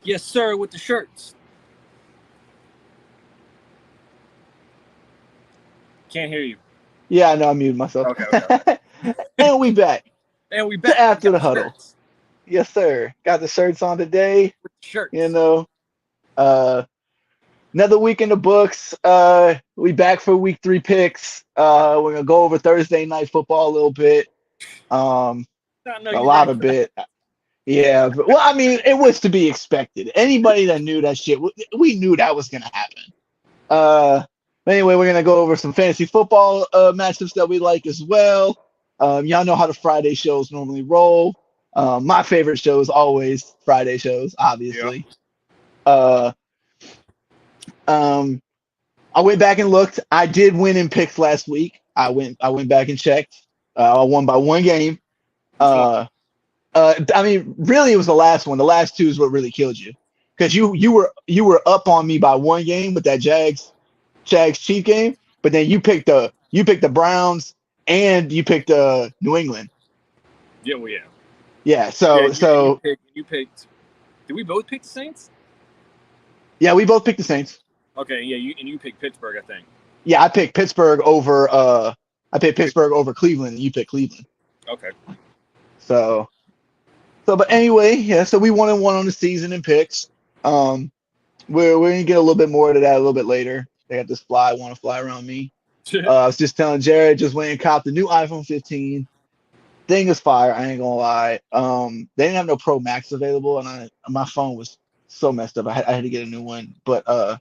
Yes, sir, with the shirts. Can't hear you. Yeah, I know I muted myself. Okay. And we back And we to back. We After got the the Huddle. shirts. Yes, sir. Got the shirts on today. With the shirts. You know, uh, another week in the books. We back for week 3 picks. We're gonna go over Thursday night football a little bit. I know A you ready lot of for that. bit. Yeah, well, I mean, it was to be expected. Anybody that knew that shit, we knew that was gonna happen. But anyway, we're gonna go over some fantasy football matchups that we like as well. Y'all know how the Friday shows normally roll. My favorite show is always Friday shows, Yeah. obviously. Uh, um, I went back and looked. I did win in picks last week. I went back and checked. I won by 1 game. Which one? I mean, really, it was the last one. The last two is what really killed you, because you were up on me by 1 game with that Jags Chief game, but then you picked the Browns and you picked New England. Yeah, well, yeah. Yeah, Yeah, so so you picked. Did we both pick the Saints? yeah, we both picked the Saints. Okay, yeah, you picked Pittsburgh, I think. Yeah, I picked Pittsburgh over Cleveland, and you picked Cleveland. Okay. So but anyway, yeah, so we 1-1 on the season in picks. We're gonna get a little bit more to that a little bit later. They got this want to fly around me. I was just telling Jared, just went and copped the new iPhone 15. Thing is fire. I ain't gonna lie. They didn't have no Pro Max available, and my phone was so messed up. I had to get a new one, but and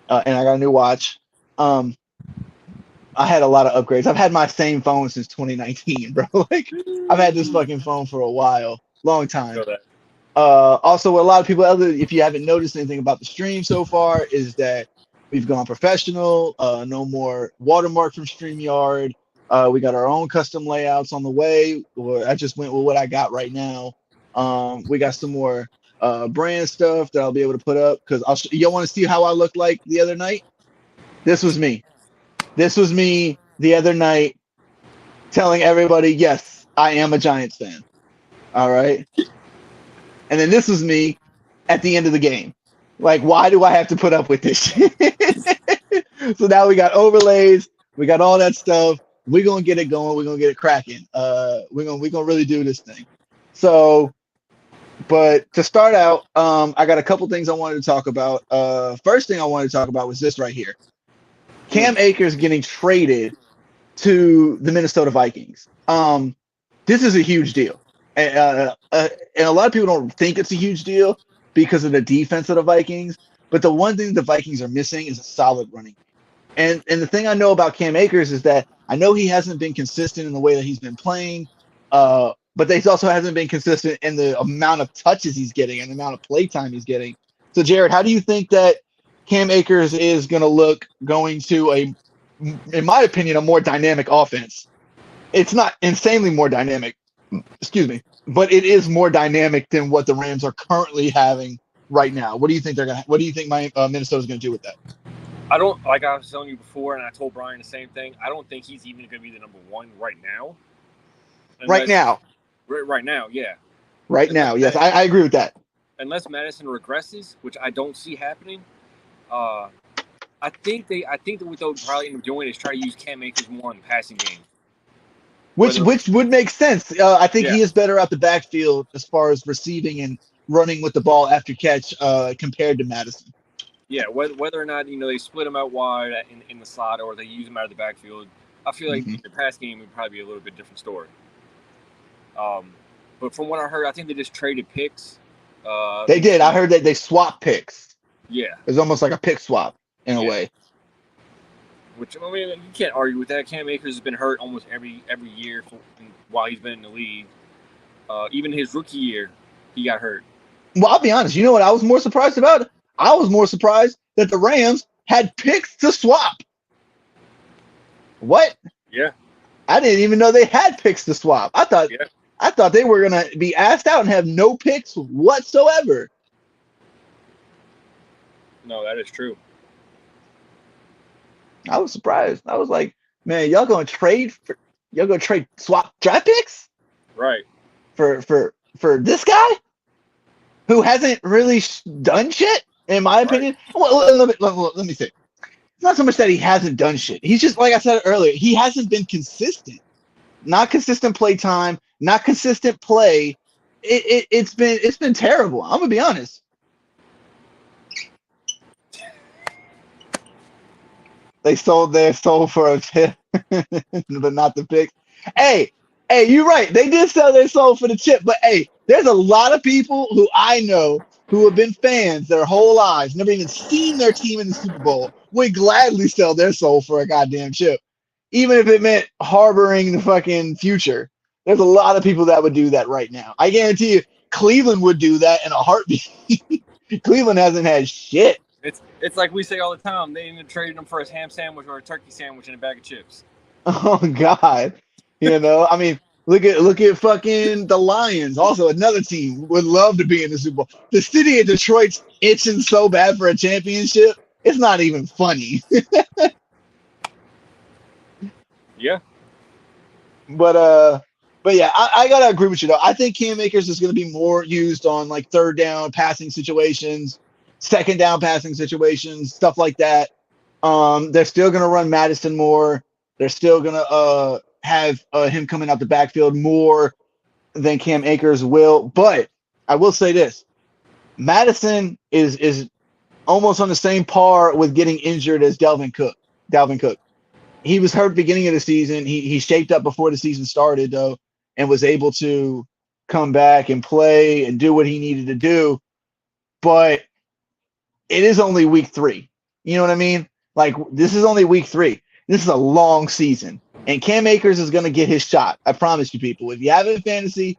I got a new watch. I had a lot of upgrades. I've had my same phone since 2019, bro. Like, I've had this fucking phone for a while, long time. Know that. Also, what a lot of people, if you haven't noticed anything about the stream so far, is that we've gone professional. No more watermark from StreamYard. We got our own custom layouts on the way. I just went with what I got right now. We got some more brand stuff that I'll be able to put up, because y'all want to see how I looked like the other night? This was me. This was me the other night telling everybody, yes, I am a Giants fan. All right. And then this was me at the end of the game. Like, why do I have to put up with this shit? So now we got overlays, we got all that stuff. We're gonna get it going, we're gonna get it cracking. We're gonna really do this thing. So, but to start out, I got a couple things I wanted to talk about. First thing I wanted to talk about was this right here. Cam Akers getting traded to the Minnesota Vikings. This is a huge deal. And a lot of people don't think it's a huge deal because of the defense of the Vikings. But the one thing the Vikings are missing is a solid running game. And the thing I know about Cam Akers is that I know he hasn't been consistent in the way that he's been playing, but he also hasn't been consistent in the amount of touches he's getting and the amount of play time he's getting. So, Jared, how do you think that Cam Akers is going to look going to in my opinion, a more dynamic offense? It's not insanely more dynamic, excuse me, but it is more dynamic than what the Rams are currently having right now. What do you think What do you think Minnesota's going to do with that? I don't, like I was telling you before, and I told Brian the same thing. I don't think he's even going to be the number one right now. Right now, yeah. Right now, yes, I agree with that. Unless Madison regresses, which I don't see happening, I think that what they'll probably end up doing is try to use Cam Akers more in the passing game. Which would make sense. I think he Yeah. is better out the backfield as far as receiving and running with the ball after catch compared to Madison. Yeah, whether or not they split him out wide in the slot or they use him out of the backfield, I feel like in the pass game would probably be a little bit different story. But from what I heard, I think they just traded picks. They did. I heard that they swapped picks. Yeah, it's almost like a pick swap in a way. Which, I mean, you can't argue with that. Cam Akers has been hurt almost every year while he's been in the league. Even his rookie year, he got hurt. Well, I'll be honest. You know what I was more surprised about? I was more surprised that the Rams had picks to swap. What? Yeah. I didn't even know they had picks to swap. I thought they were gonna be asked out and have no picks whatsoever. No, that is true. I was surprised. I was like, man, y'all gonna swap draft picks? Right. For this guy? who hasn't really done shit, in my Right. opinion. Well, let me say, it's not so much that he hasn't done shit. He's just, like I said earlier, he hasn't been consistent. Not consistent play time, not consistent play. It's been terrible. I'm gonna be honest. They sold their soul for a chip, but not the picks. Hey, hey, you're right. They did sell their soul for the chip, but hey, there's a lot of people who I know who have been fans their whole lives, never even seen their team in the Super Bowl, would gladly sell their soul for a goddamn chip, even if it meant harboring the fucking future. There's a lot of people that would do that right now. I guarantee you, Cleveland would do that in a heartbeat. Cleveland hasn't had shit. It's like we say all the time. They even traded him for a ham sandwich or a turkey sandwich and a bag of chips. Oh God. I mean, look at fucking the Lions. Also, another team would love to be in the Super Bowl. The city of Detroit's itching so bad for a championship. It's not even funny. Yeah. But yeah, I gotta agree with you though. I think Cam Akers is gonna be more used on like third down passing situations, second down passing situations, stuff like that. They're still gonna run Madison more. They're still gonna have him coming out the backfield more than Cam Akers will. But I will say this: Madison is almost on the same par with getting injured as Delvin Cook. Dalvin Cook. He was hurt beginning of the season. He shaped up before the season started though, and was able to come back and play and do what he needed to do. But it is only week 3. You know what I mean? Like, this is only week 3. This is a long season, and Cam Akers is going to get his shot. I promise you, people. If you have it in fantasy,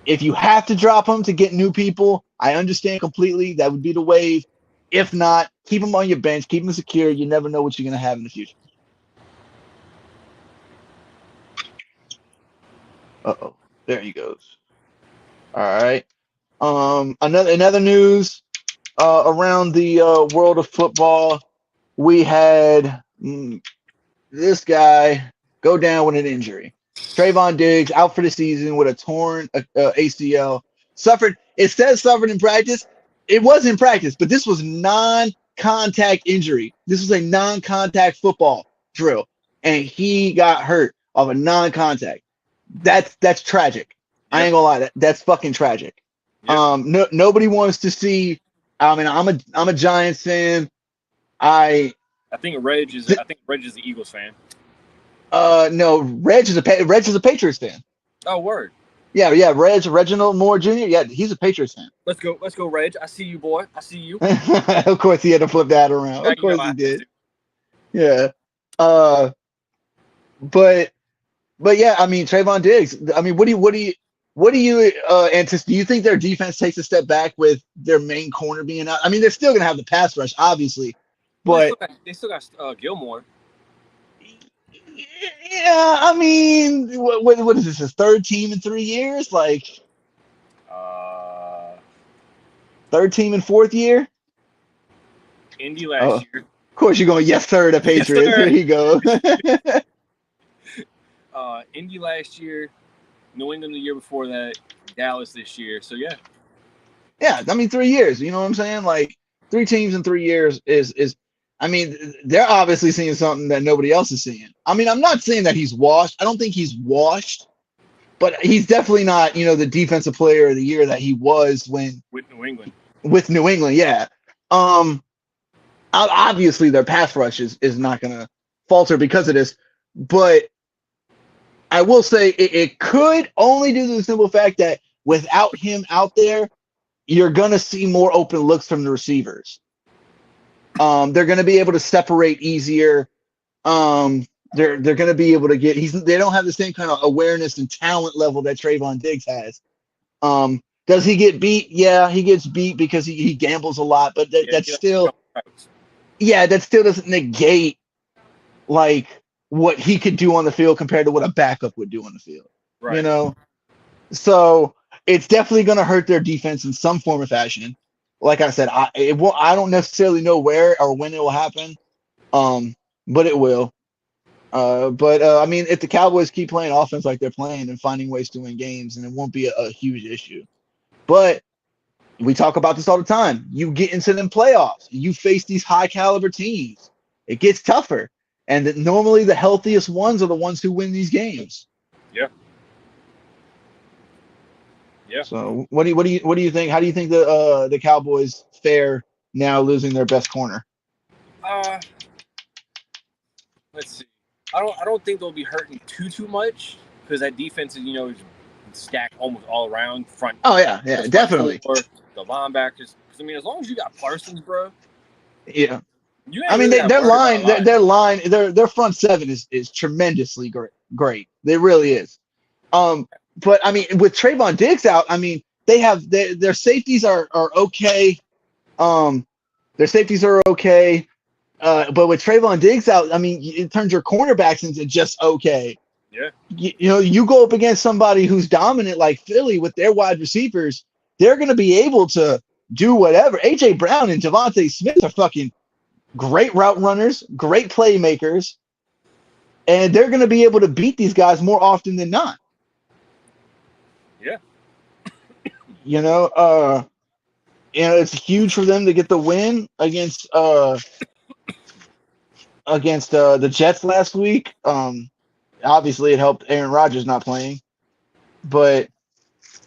if you have to drop him to get new people, I understand completely. That would be the wave. If not, keep him on your bench. Keep him secure. You never know what you're going to have in the future. Uh-oh. There he goes. All right. Another news around the world of football. We had this guy go down with an injury. Trayvon Diggs out for the season with a torn ACL. It says suffered in practice. It was in practice, but this was non-contact injury. This was a non-contact football drill, and he got hurt of a non-contact. That's tragic. I Yep. ain't gonna lie. That's fucking tragic. Yep. Nobody wants to see. I mean, I'm a Giants fan. I I think Reg is the Eagles fan. No, Reg is a Patriots fan. Oh, word. Yeah, Reginald Moore Jr. Yeah, he's a Patriots fan. Let's go, Reg. I see you, boy. I see you. Of course, he had to flip that around. Yeah, Of course, I he have did. to. Yeah. But yeah, I mean, Trayvon Diggs. I mean, what do you anticipate? Do you think their defense takes a step back with their main corner being out? I mean, they're still gonna have the pass rush, obviously, Well, but they still got Gilmore. yeah, I mean, what is this? His third team in 3 years? Like Uh, third team in fourth year? Indy Oh, last year. of course you're going, yes, sir, the Yes, Patriots. sir. Here you go. Indy last year, New England the year before that, Dallas this year. So yeah, Yeah, I mean 3 years. You know what I'm saying? Like 3 teams in 3 years is. I mean, they're obviously seeing something that nobody else is seeing. I mean, I'm not saying that he's washed. I don't think he's washed, but he's definitely not, the defensive player of the year that he was when with New England. with New England. Yeah. Um. Obviously, their pass rush is not going to falter because of this, but I will say it could only due to the simple fact that without him out there, you're going to see more open looks from the receivers. They're going to be able to separate easier. They're going to be able to they don't have the same kind of awareness and talent level that Trayvon Diggs has. Does he get beat? Yeah, he gets beat because he gambles a lot, but that's still, that still doesn't negate like what he could do on the field compared to what a backup would do on the field. Right. So it's definitely going to hurt their defense in some form or fashion. Like I said, I don't necessarily know where or when it will happen, but it will. I mean, if the Cowboys keep playing offense like they're playing and finding ways to win games, then it won't be a huge issue. But We talk about this all the time. You get into them playoffs, you face these high caliber teams. It gets tougher, and normally the healthiest ones are the ones who win these games. Yeah. Yeah. So what do you think? How do you think the Cowboys fare now losing their best corner? Uh, let's see. I don't think they'll be hurting too much because that defense is is stacked almost all around front. Oh yeah, definitely. Four, the linebackers. Because I mean, as long as you got Parsons, bro. Yeah. You ain't I mean, really their front seven is tremendously great. They really is. But I mean, with Trayvon Diggs out, I mean, they have their safeties are okay. Their safeties are okay. But with Trayvon Diggs out, I mean, it turns your cornerbacks into just okay. Yeah. You go up against somebody who's dominant like Philly with their wide receivers, they're going to be able to do whatever. A.J. Brown and Devontae Smith are fucking great route runners, great playmakers, and they're going to be able to beat these guys more often than not. Yeah. It's huge for them to get the win against the Jets last week. Obviously it helped Aaron Rodgers not playing, but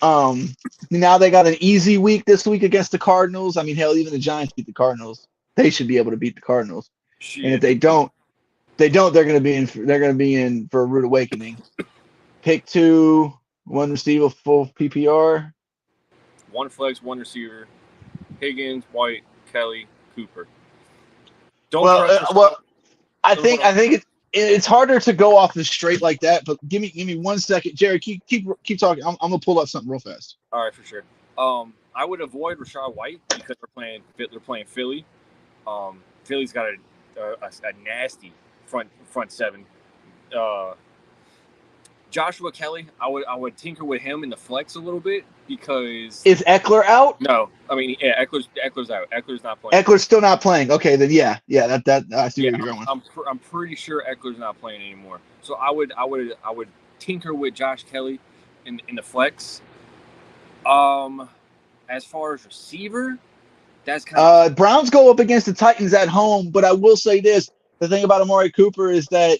now they got an easy week this week against the Cardinals. I mean, hell, even the Giants beat the Cardinals. They should be able to beat the Cardinals. Shit. And if they don't, they're going to be in for a rude awakening. Pick 2, 1 receiver, full PPR. 1 flex, 1 receiver. Higgins, White, Kelly, Cooper. I think it's harder to go off the straight like that. But give me 1 second, Jerry. Keep talking. I'm gonna pull up something real fast. All right, for sure. I would avoid Rashad White because they're playing Philly. Philly's got a nasty front seven. Joshua Kelly, I would tinker with him in the flex a little bit because is Eckler out? No, I mean Eckler's out. Eckler's not playing. Eckler's still not playing. Okay, then yeah, that I see where you're going. I'm pretty sure Eckler's not playing anymore. So I would tinker with Josh Kelly in the flex. As far as receiver, that's kind of Browns go up against the Titans at home, but I will say this: the thing about Amari Cooper is that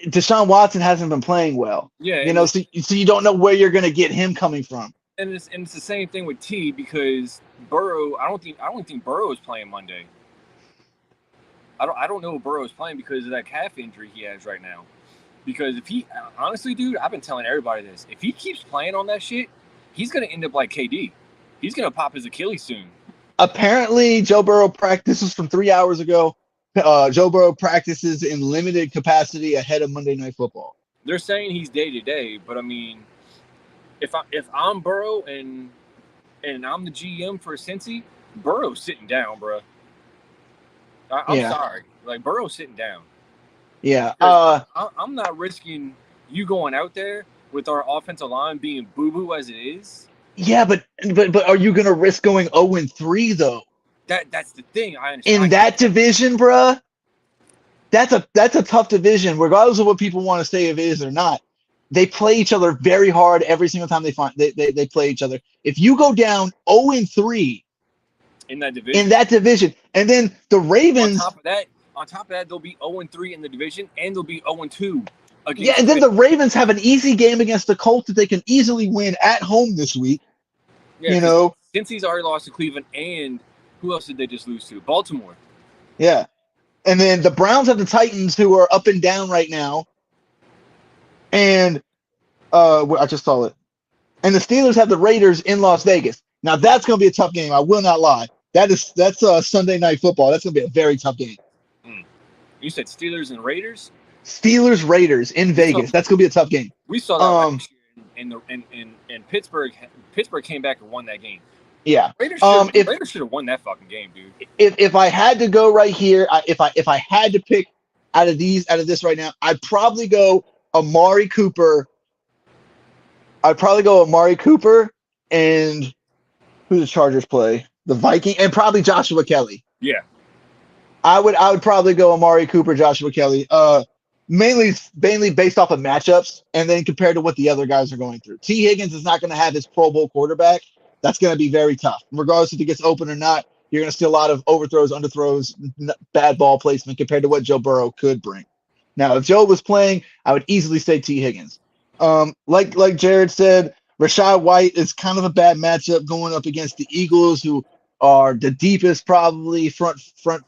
Deshaun Watson hasn't been playing well. Yeah, so you don't know where you're going to get him coming from. And it's the same thing with T because Burrow. I don't think Burrow is playing Monday. I don't know if Burrow is playing because of that calf injury he has right now. Because if he honestly, dude, I've been telling everybody this. If he keeps playing on that shit, he's gonna end up like KD. He's gonna pop his Achilles soon. Apparently, Joe Burrow practices from 3 hours ago. Joe Burrow practices in limited capacity ahead of Monday Night Football. They're saying he's day to day, but I mean, if I'm Burrow and I'm the GM for Cincy, Burrow's sitting down, bro. I'm sorry, like Burrow's sitting down. Yeah. I'm not risking you going out there with our offensive line being boo boo as it is. Yeah, but are you gonna risk going 0-3 though? That's the thing. I understand. In that division, bruh, that's a tough division, regardless of what people want to say if it is or not. They play each other very hard every single time they play each other. If you go down 0-3 in that division, and then the Ravens on top of that, they'll be 0-3 in the division, and they'll be 0-2 against. Yeah, and then the Ravens have an easy game against the Colts that they can easily win at home this week. Yeah, since he's already lost to Cleveland, and who else did they just lose to? Baltimore. Yeah. And then the Browns have the Titans, who are up and down right now. And I just saw it. And the Steelers have the Raiders in Las Vegas. Now that's going to be a tough game. I will not lie. That's Sunday Night Football. That's going to be a very tough game. You said Steelers and Raiders? Steelers Raiders in Vegas. That's going to be a tough game. We saw that last year in Pittsburgh. Pittsburgh came back and won that game. Yeah. Raiders should have won that fucking game, dude. If I had to go right here, if I had to pick out of this right now, I'd probably go Amari Cooper. And who the Chargers play? The Viking, and probably Joshua Kelly. Yeah. I would probably go Amari Cooper, Joshua Kelly. Mainly based off of matchups, and then compared to what the other guys are going through. T. Higgins is not going to have his Pro Bowl quarterback, That's going to be very tough. Regardless if it gets open or not, you're going to see a lot of overthrows, underthrows, bad ball placement compared to what Joe Burrow could bring. Now, if Joe was playing, I would easily say T. Higgins. Like Jared said, Rashad White is kind of a bad matchup going up against the Eagles, who are the deepest, probably front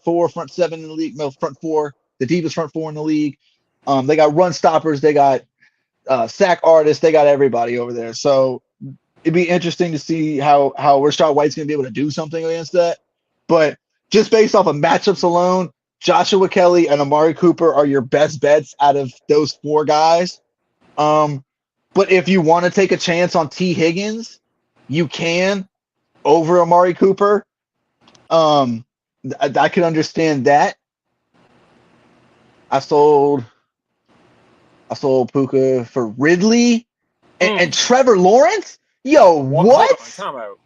four, front seven in the league. No, front four, the deepest front four in the league. They got run stoppers, they got sack artists, they got everybody over there. So it'd be interesting to see how Rashad White's going to be able to do something against that. But just based off of matchups alone, Joshua Kelly and Amari Cooper are your best bets out of those four guys. But if you want to take a chance on T. Higgins, you can over Amari Cooper. I could understand that. I sold Puka for Ridley and Trevor Lawrence. Yo, what? Time out.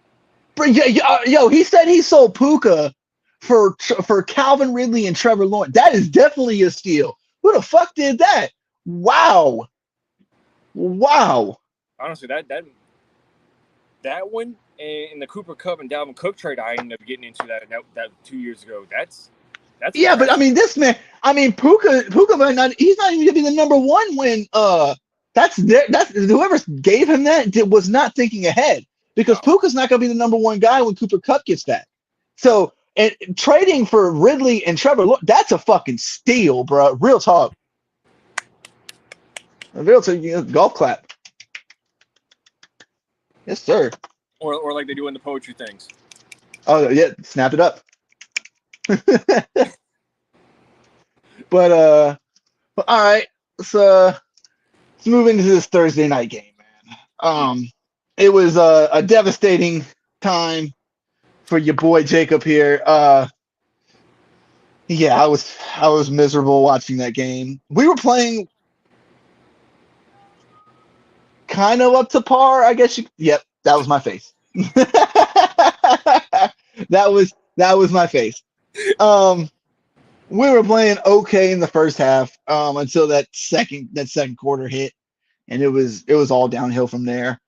Bro, yo, he said he sold Puka for Calvin Ridley and Trevor Lawrence. That is definitely a steal. Who the fuck did that? Wow. Honestly, that one and the Cooper Kupp and Dalvin Cook trade, I ended up getting into that 2 years ago. That's yeah, impressive. But I mean, this man, Puka might not. He's not even gonna be the number one when that's whoever gave him that was not thinking ahead, because Puka's not gonna be the number one guy when Cooper Kupp gets back. So and trading for Ridley and Trevor, that's a fucking steal, bro. Real talk. Golf clap. Yes, sir. Or like they do in the poetry things. Oh yeah, snap it up. But all right, let's move into this Thursday night game, man. It was a devastating time for your boy Jacob here. Yeah, I was miserable watching that game. We were playing kind of up to par, I guess. Yep, that was my face. that was my face. We were playing okay in the first half until that second quarter hit, and it was all downhill from there.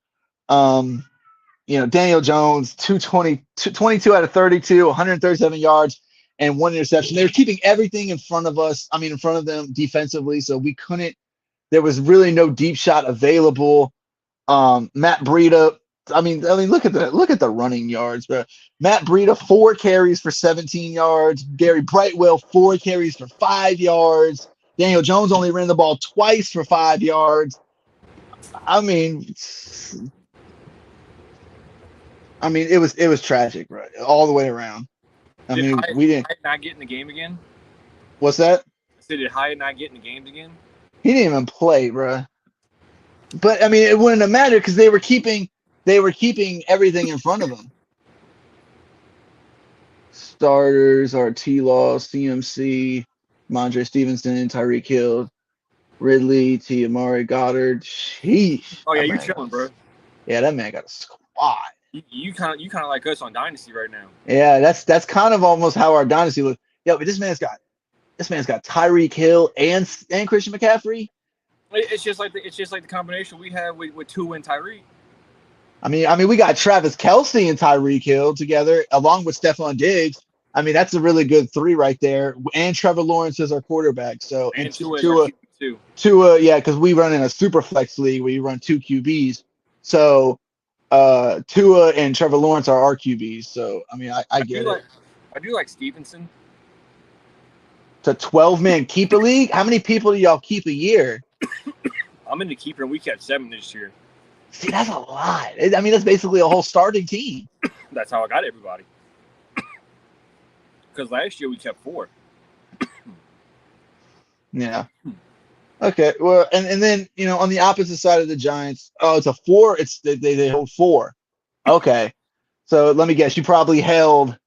Daniel Jones, 22 out of 32, 137 yards and one interception. They were keeping everything in front of us. In front of them defensively, so we couldn't. There was really no deep shot available. Matt Breida. Look at the running yards, bro. Matt Breida, 4 carries for 17 yards. Gary Brightwell, 4 carries for 5 yards. Daniel Jones only ran the ball twice for 5 yards. It was tragic, bro, all the way around. We didn't. Hyatt not get in the game again? What's that? Did Hyatt not get in the games again? He didn't even play, bro. But it wouldn't have mattered because they were keeping everything in front of them. Starters are T-Law, CMC, Mondre Stevenson, Tyreek Hill, Ridley, Amari Goddard. Sheesh. Oh yeah, you're chilling, bro. Yeah, that man got a squad. You kind of like us on Dynasty right now. Yeah, that's kind of almost how our Dynasty looks. Yeah, but this man's got Tyreek Hill and Christian McCaffrey. It's just like the combination we have with Tua and Tyreek. We got Travis Kelce and Tyreek Hill together, along with Stephon Diggs. That's a really good 3 right there. And Trevor Lawrence is our quarterback. So and Tua, yeah, because we run in a super flex league where you run 2 QBs. So Tua and Trevor Lawrence are our QBs. So I get it. I do like Stevenson. It's a 12-man keeper league. How many people do y'all keep a year? I'm in the keeper, and we kept 7 this year. See, that's a lot. That's basically a whole starting team. That's how I got everybody. Because last year we kept 4. Yeah. Okay. Well, and then on the opposite side of the Giants, it's a 4. It's they hold 4. Okay. So let me guess. You probably held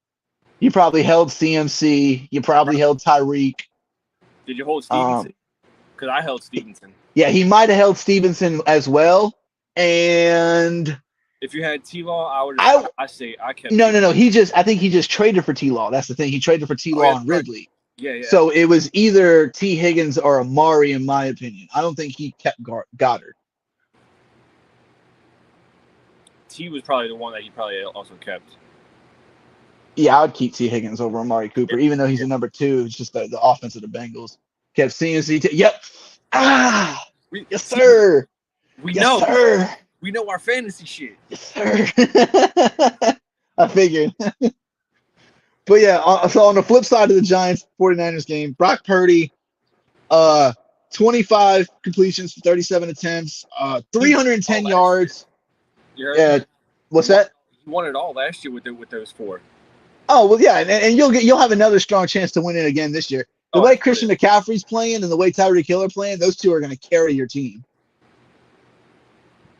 CMC. You probably held Tyreek. Did you hold Stevenson? Because I held Stevenson. Yeah, he might have held Stevenson as well. And if you had T-Law, I kept. No. I think he just traded for T-Law. That's the thing. He traded for T-Law and Ridley. Yeah. So it was either T. Higgins or Amari, in my opinion. I don't think he kept Goddard. T was probably the one that he probably also kept. Yeah, I would keep T. Higgins over Amari Cooper, even though he's a number 2. It's just the offense of the Bengals. Kept CNC. Yep. Ah, yes, sir. We Yes, know. sir. We know our fantasy shit. Yes, sir. I figured. But yeah, so on the flip side of the Giants 49ers game, Brock Purdy, 25 completions for 37 attempts, 310 yards. Yeah, what's that? He won it all last year with those 4. Oh well, yeah, and you'll have another strong chance to win it again this year. The way Christian McCaffrey's playing and the way Tyreek Hill are playing, those two are going to carry your team.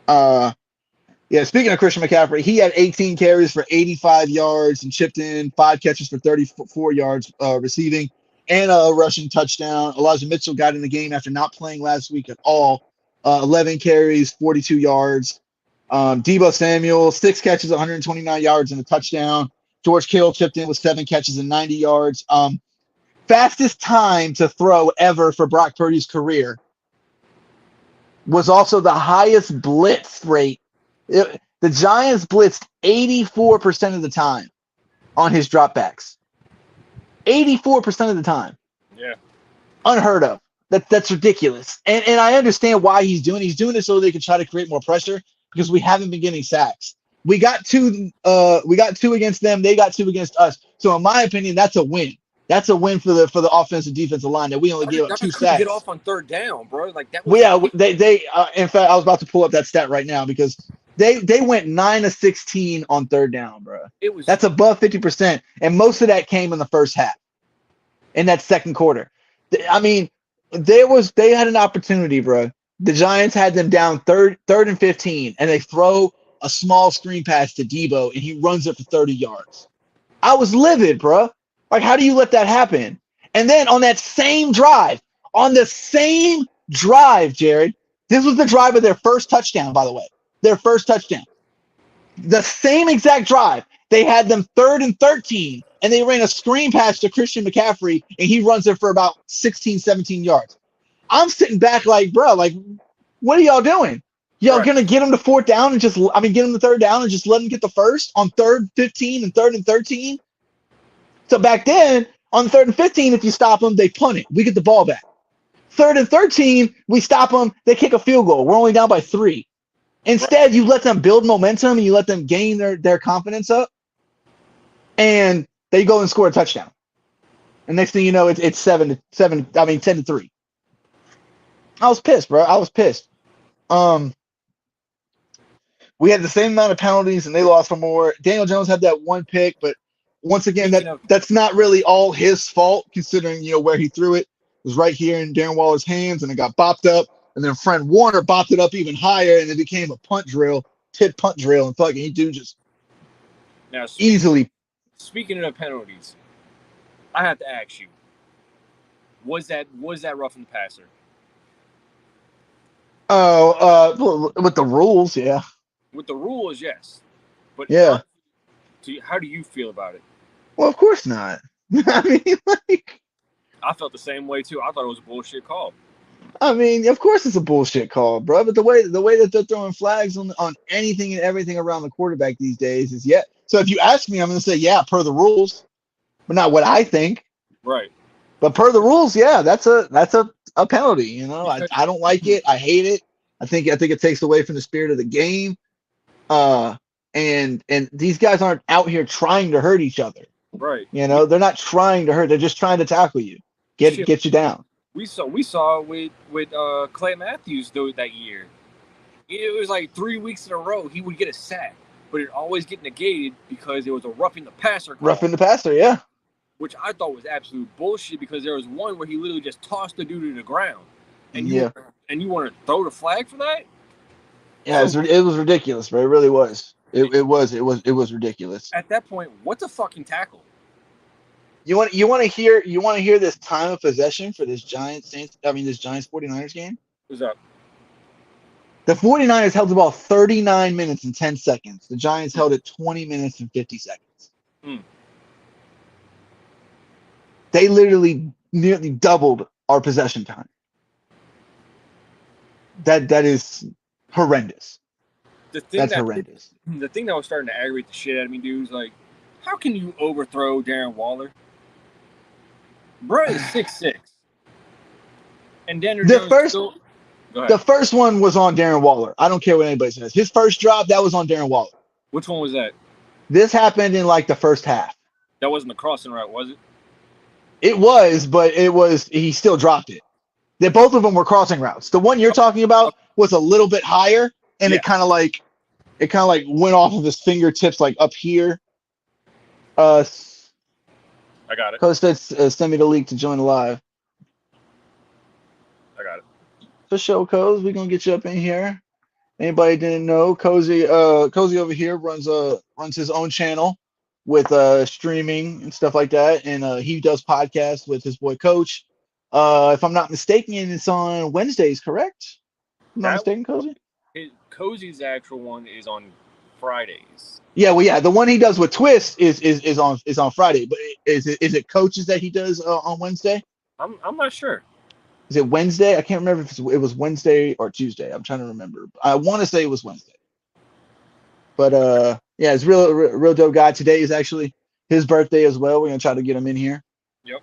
Yeah, speaking of Christian McCaffrey, he had 18 carries for 85 yards and chipped in 5 catches for 34 yards receiving and a rushing touchdown. Elijah Mitchell got in the game after not playing last week at all. 11 carries, 42 yards. Deebo Samuel, 6 catches, 129 yards and a touchdown. George Kittle chipped in with 7 catches and 90 yards. Fastest time to throw ever for Brock Purdy's career was also the highest blitz rate. The Giants blitzed 84% of the time on his dropbacks. 84% of the time. Yeah. Unheard of. That's ridiculous. And I understand why he's doing it. He's doing it so they can try to create more pressure because we haven't been getting sacks. We got 2 against them, they got 2 against us. So in my opinion, that's a win. That's a win for the offensive defensive line that we only gave up 2 sacks. Get off on 3rd down, bro. Like that was well, yeah, they in fact I was about to pull up that stat right now because they went 9 of 16 on 3rd down, bro. That's above 50%, and most of that came in the first half. In that second quarter. I mean, they had an opportunity, bro. The Giants had them down third and 15, and they throw a small screen pass to Deebo, and he runs it for 30 yards. I was livid, bro. Like, how do you let that happen? And then on the same drive, Jared, this was the drive of their first touchdown, by the way. Their first touchdown. The same exact drive. They had them 3rd and 13, and they ran a screen pass to Christian McCaffrey, and he runs it for about 16, 17 yards. I'm sitting back like, bro, like, what are y'all doing? Y'all going to get him to 4th down and get him to 3rd down and just let him get the first on 3rd 15 and 3rd and 13? So back then, on 3rd and 15, if you stop them, they punt it. We get the ball back. 3rd and 13, we stop them, they kick a field goal. We're only down by 3. Instead, you let them build momentum and you let them gain their confidence up, and they go and score a touchdown. And next thing you know, it's 10 to 3. I was pissed, bro. I was pissed. We had the same amount of penalties, and they lost for more. Daniel Jones had that 1 pick, but once again, that's not really all his fault, considering where he threw it. It was right here in Darren Waller's hands, and it got bopped up. And then Fred Warner bopped it up even higher, and it became a punt drill, and fucking he just easily. Speaking of penalties, I have to ask you: was that roughing the passer? Oh, with the rules, yeah. With the rules, yes. But yeah, how do you feel about it? Well, of course not. I mean, I felt the same way too. I thought it was a bullshit call. I mean, of course it's a bullshit call, bro. But the way that they're throwing flags on anything and everything around the quarterback these days is yeah. So if you ask me, I'm going to say yeah, per the rules, but not what I think. Right. But per the rules, yeah, that's a penalty. I don't like it. I hate it. I think it takes away from the spirit of the game. And these guys aren't out here trying to hurt each other. Right. They're not trying to hurt. They're just trying to tackle you, get you down. We saw with Clay Matthews though that year. It was like 3 weeks in a row he would get a sack, but it always get negated because it was a roughing the passer call. Roughing the passer, yeah. Which I thought was absolute bullshit because there was one where he literally just tossed the dude to the ground, and you want to throw the flag for that? Yeah, it was ridiculous, bro. It really was. It was ridiculous. At that point, what's a fucking tackle? You want to hear this time of possession for this Giants 49ers game? What's up? The 49ers held the ball 39 minutes and 10 seconds. The Giants held it 20 minutes and 50 seconds. They literally nearly doubled our possession time. That is horrendous. the thing That's that horrendous. the thing that was starting to aggravate the shit out of me, dude, is like, how can you overthrow Darren Waller? Bro is 6'6", and Daniel The Jones first still. Go the ahead. first one was on Darren Waller. I don't care what anybody says. His first drop, that was on Darren Waller. Which one was that? This happened in like the first half. That wasn't the crossing route, was it? It was, but he still dropped it. Both of them were crossing routes. The one you're talking about was a little bit higher, and Yeah. it kind of like went off of his fingertips like up here. I got it. Coach said, send me the link to join the live. I got it. For sure, Coz, we're gonna get you up in here. Anybody didn't know, Cozy over here runs his own channel with streaming and stuff like that, and he does podcasts with his boy Coach. If I'm not mistaken, it's on Wednesdays, correct? I'm not mistaken, Cozy? Cozy's actual one is on Fridays. Yeah, well, yeah, the one he does with Twist is on Friday, but is it Coach's that he does on Wednesday? I'm not sure. Is it Wednesday? I can't remember if it was Wednesday or Tuesday. I'm trying to remember. I want to say it was Wednesday. But yeah, it's real dope guy. Today is actually his birthday as well. We're gonna try to get him in here. Yep.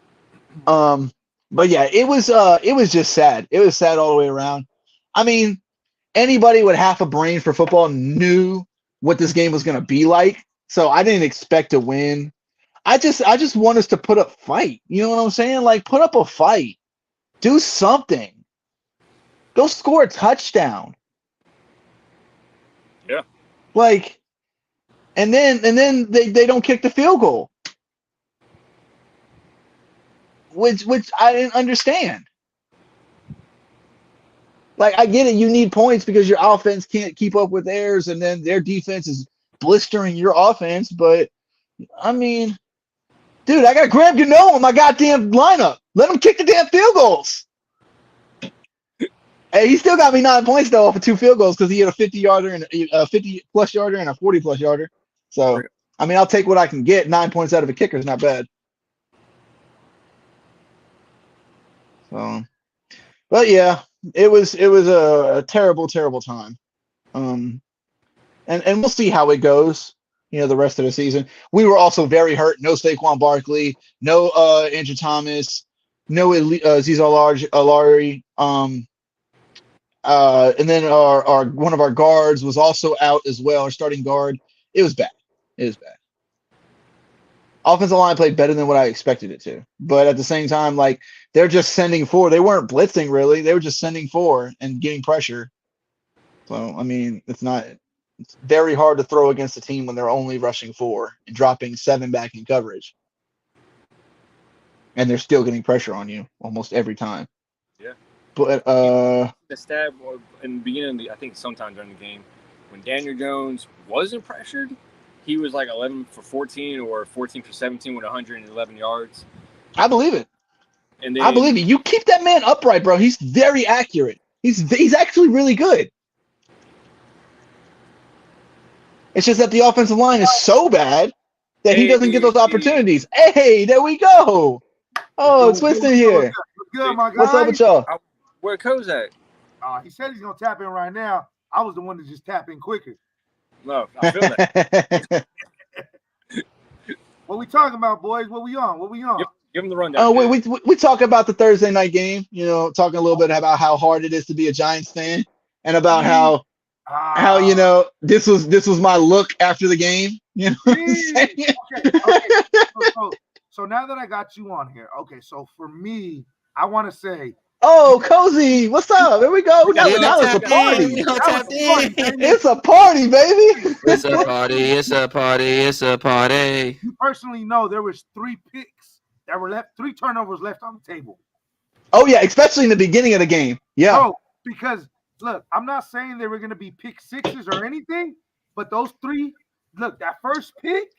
But yeah, it was just sad. It was sad all the way around. I mean, anybody with half a brain for football knew what this game was gonna be like. So I didn't expect to win. I just want us to put up fight. You know what I'm saying? Like, put up a fight. Do something. Go score a touchdown. Yeah. Like, and then they don't kick the field goal. Which I didn't understand. Like, I get it, you need points because your offense can't keep up with theirs, and then their defense is blistering your offense, but I mean, dude, I got Graham Gano in my goddamn lineup. Let him kick the damn field goals. Hey, he still got me 9 points though off of 2 field goals because he had a 50-yarder and a 50-plus yarder and a 40-plus yarder. So, I mean, I'll take what I can get. 9 points out of a kicker is not bad. So, but yeah, it was a terrible time. And we'll see how it goes. You know, the rest of the season. We were also very hurt. No Saquon Barkley, no Andrew Thomas, no Azeez Alari. And then our one of our guards was also out as well. Our starting guard. It was bad. Offensive line played better than what I expected it to. But at the same time, like, they're just sending 4. They weren't blitzing really. They were just sending 4 and getting pressure. So I mean, it's very hard to throw against a team when they're only rushing 4 and dropping 7 back in coverage. And they're still getting pressure on you almost every time. Yeah. But the stat in the beginning, I think sometime during the game, when Daniel Jones wasn't pressured, he was like 11 for 14 or 14 for 17 with 111 yards. I believe it. And then, I believe it. You keep that man upright, bro. He's very accurate. He's actually really good. It's just that the offensive line is so bad that he doesn't get those opportunities. Hey, there we go. Oh, it's Winston here. What's good, my guy? What's up with y'all? Where Co's at? He said he's gonna tap in right now. I was the one to just tap in quicker. No, I feel that. What we talking about, boys? What we on? Give him the rundown. Oh, we talk about the Thursday night game. You know, talking a little bit about how hard it is to be a Giants fan, and about how you know this was my look after the game. You know what I'm saying? Okay. So now that I got you on here, okay. So for me, I want to say. Oh, Cozy, what's up? Here we go. Now it's a party. It's a party, baby. It's a party. It's a party. It's a party. You personally know there was 3 picks that were left, 3 turnovers left on the table. Oh yeah, especially in the beginning of the game. Yeah. Oh, because look, I'm not saying they were going to be pick 6s or anything, but those 3. Look, that first pick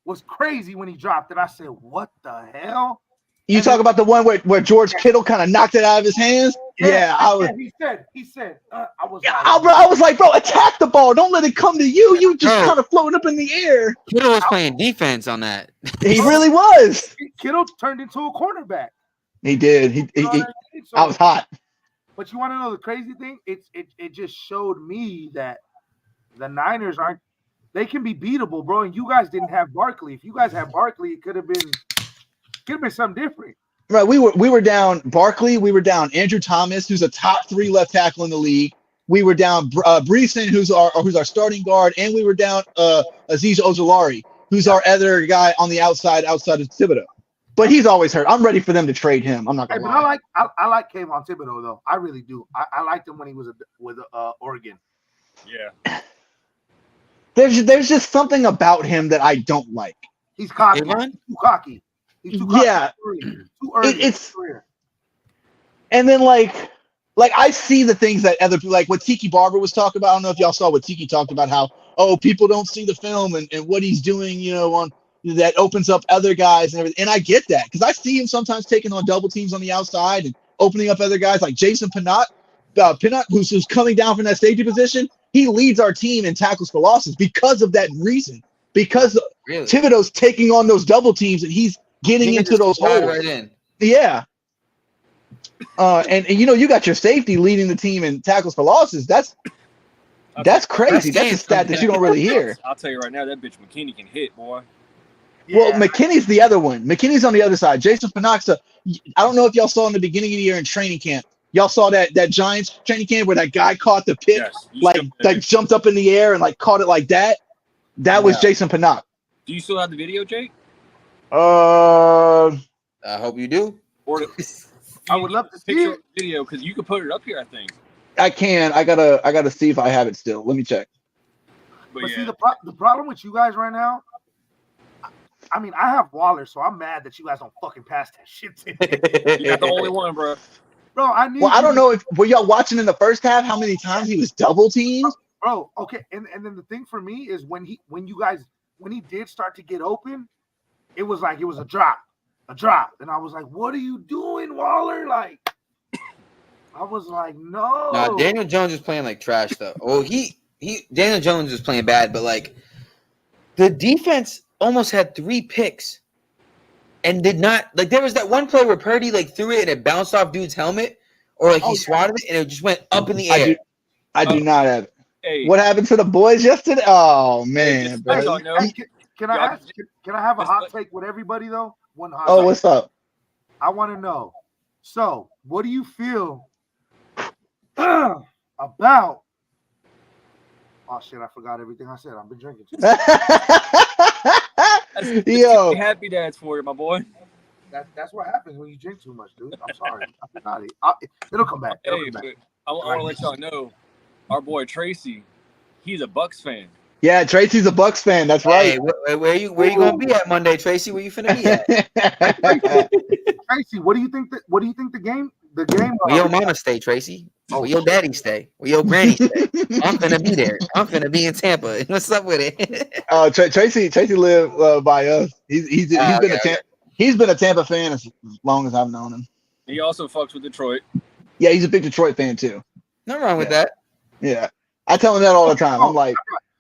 was crazy when he dropped it. I said, "What the hell?" You talk about the one where George Kittle kind of knocked it out of his hands? Yeah, I was. He said, I was. Yeah, I was like, bro, attack the ball. Don't let it come to you. You just kind of floating up in the air. Kittle was playing defense on that. He really was. Kittle turned into a cornerback. He did. I was hot. But you want to know the crazy thing? It just showed me that The Niners aren't. They can be beatable, bro. And you guys didn't have Barkley. If you guys had Barkley, it could have been something different. Right, we were down Barkley, we were down Andrew Thomas, who's a top 3 left tackle in the league. We were down Breeson, who's our starting guard, and we were down Aziz Ojulari, who's our other guy on the outside of Thibodeau. But he's always hurt. I'm ready for them to trade him. I'm not gonna lie. But I like Kayvon Thibodeau though. I really do. I liked him when he was with Oregon. Yeah. There's just something about him that I don't like. He's cocky. He's too cocky. He's too cocky. Yeah. Too early. It's and then like I see the things that other people, like what Tiki Barber was talking about. I don't know if y'all saw what Tiki talked about, how people don't see the film and what he's doing, on that opens up other guys and everything. And I get that because I see him sometimes taking on double teams on the outside and opening up other guys like Jason Pinnock, who's coming down from that safety position. He leads our team in tackles for losses because of that reason. Because Thibodeau's taking on those double teams and he's getting into those holes. Right in. Yeah. And you got your safety leading the team in tackles for losses. That's crazy. That's a stat that you don't really hear. I'll tell you right now, that bitch McKinney can hit, boy. Yeah. Well, McKinney's the other one. McKinney's on the other side. Jason Pinnock's I don't know if y'all saw in the beginning of the year in training camp. Y'all saw that Giants training camp where that guy caught the pick, jumped up in the air and caught it like that. That was Jason Pinnock. Do you still have the video, Jake? I hope you do. Or I would love to see it. Video because you could put it up here. I think I can. I gotta see if I have it still. Let me check. But see, the problem with you guys right now. I mean, I have Waller, so I'm mad that you guys don't fucking pass that shit to me. You're not the only one, bro. Bro, I need. Well, I don't know if were y'all watching in the first half how many times he was double teamed. Bro, okay, and then the thing for me is when he did start to get open, it was a drop, and I was like, "What are you doing, Waller?" Like, I was like, "No." No, Daniel Jones is playing like trash though. Well, Daniel Jones is playing bad, but the defense almost had 3 picks, and did not there was that one play where Purdy threw it and it bounced off dude's helmet, or he swatted it and it just went up in the air. I do not have it. Hey. What happened to the boys yesterday? Oh man, bro. Can I have a hot take with everybody though? One hot. Oh, what's up? I want to know. So, what do you feel about? Oh shit! I forgot everything I said. I've been drinking too. Yo, happy dads for you, my boy. That's what happens when you drink too much, dude. I'm sorry. I forgot it. It'll come back. I want to let y'all know, our boy Tracy, he's a Bucks fan. Yeah, Tracy's a Bucks fan. That's right. Hey, where you gonna be at Monday, Tracy? Where you finna be at? Tracy, what do you think the game? Where your mama stay, Tracy? Where your daddy stay? Where your granny stay? I'm finna be there. I'm finna be in Tampa. What's up with it? Tracy lived by us. He's been a Tampa fan as long as I've known him. He also fucks with Detroit. Yeah, he's a big Detroit fan too. Nothing wrong with that. Yeah, I tell him that all the time. I'm like,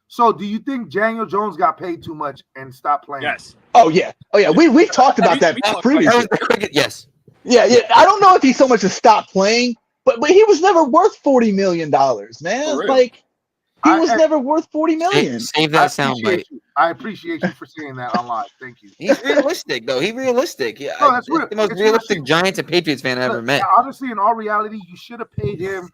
so do you think Daniel Jones got paid too much and stopped playing? Yes. Oh yeah. We talked about that previously. Yes. Yeah. I don't know if he so much as stopped playing, but he was never worth $40 million, man. He was never worth $40 million. Save that soundbite. I appreciate you for saying that online. Thank you. He's realistic, though. He's realistic. Yeah, no, that's real. The most realistic Giants and Patriots fan I ever met. Honestly, in all reality, you should have paid him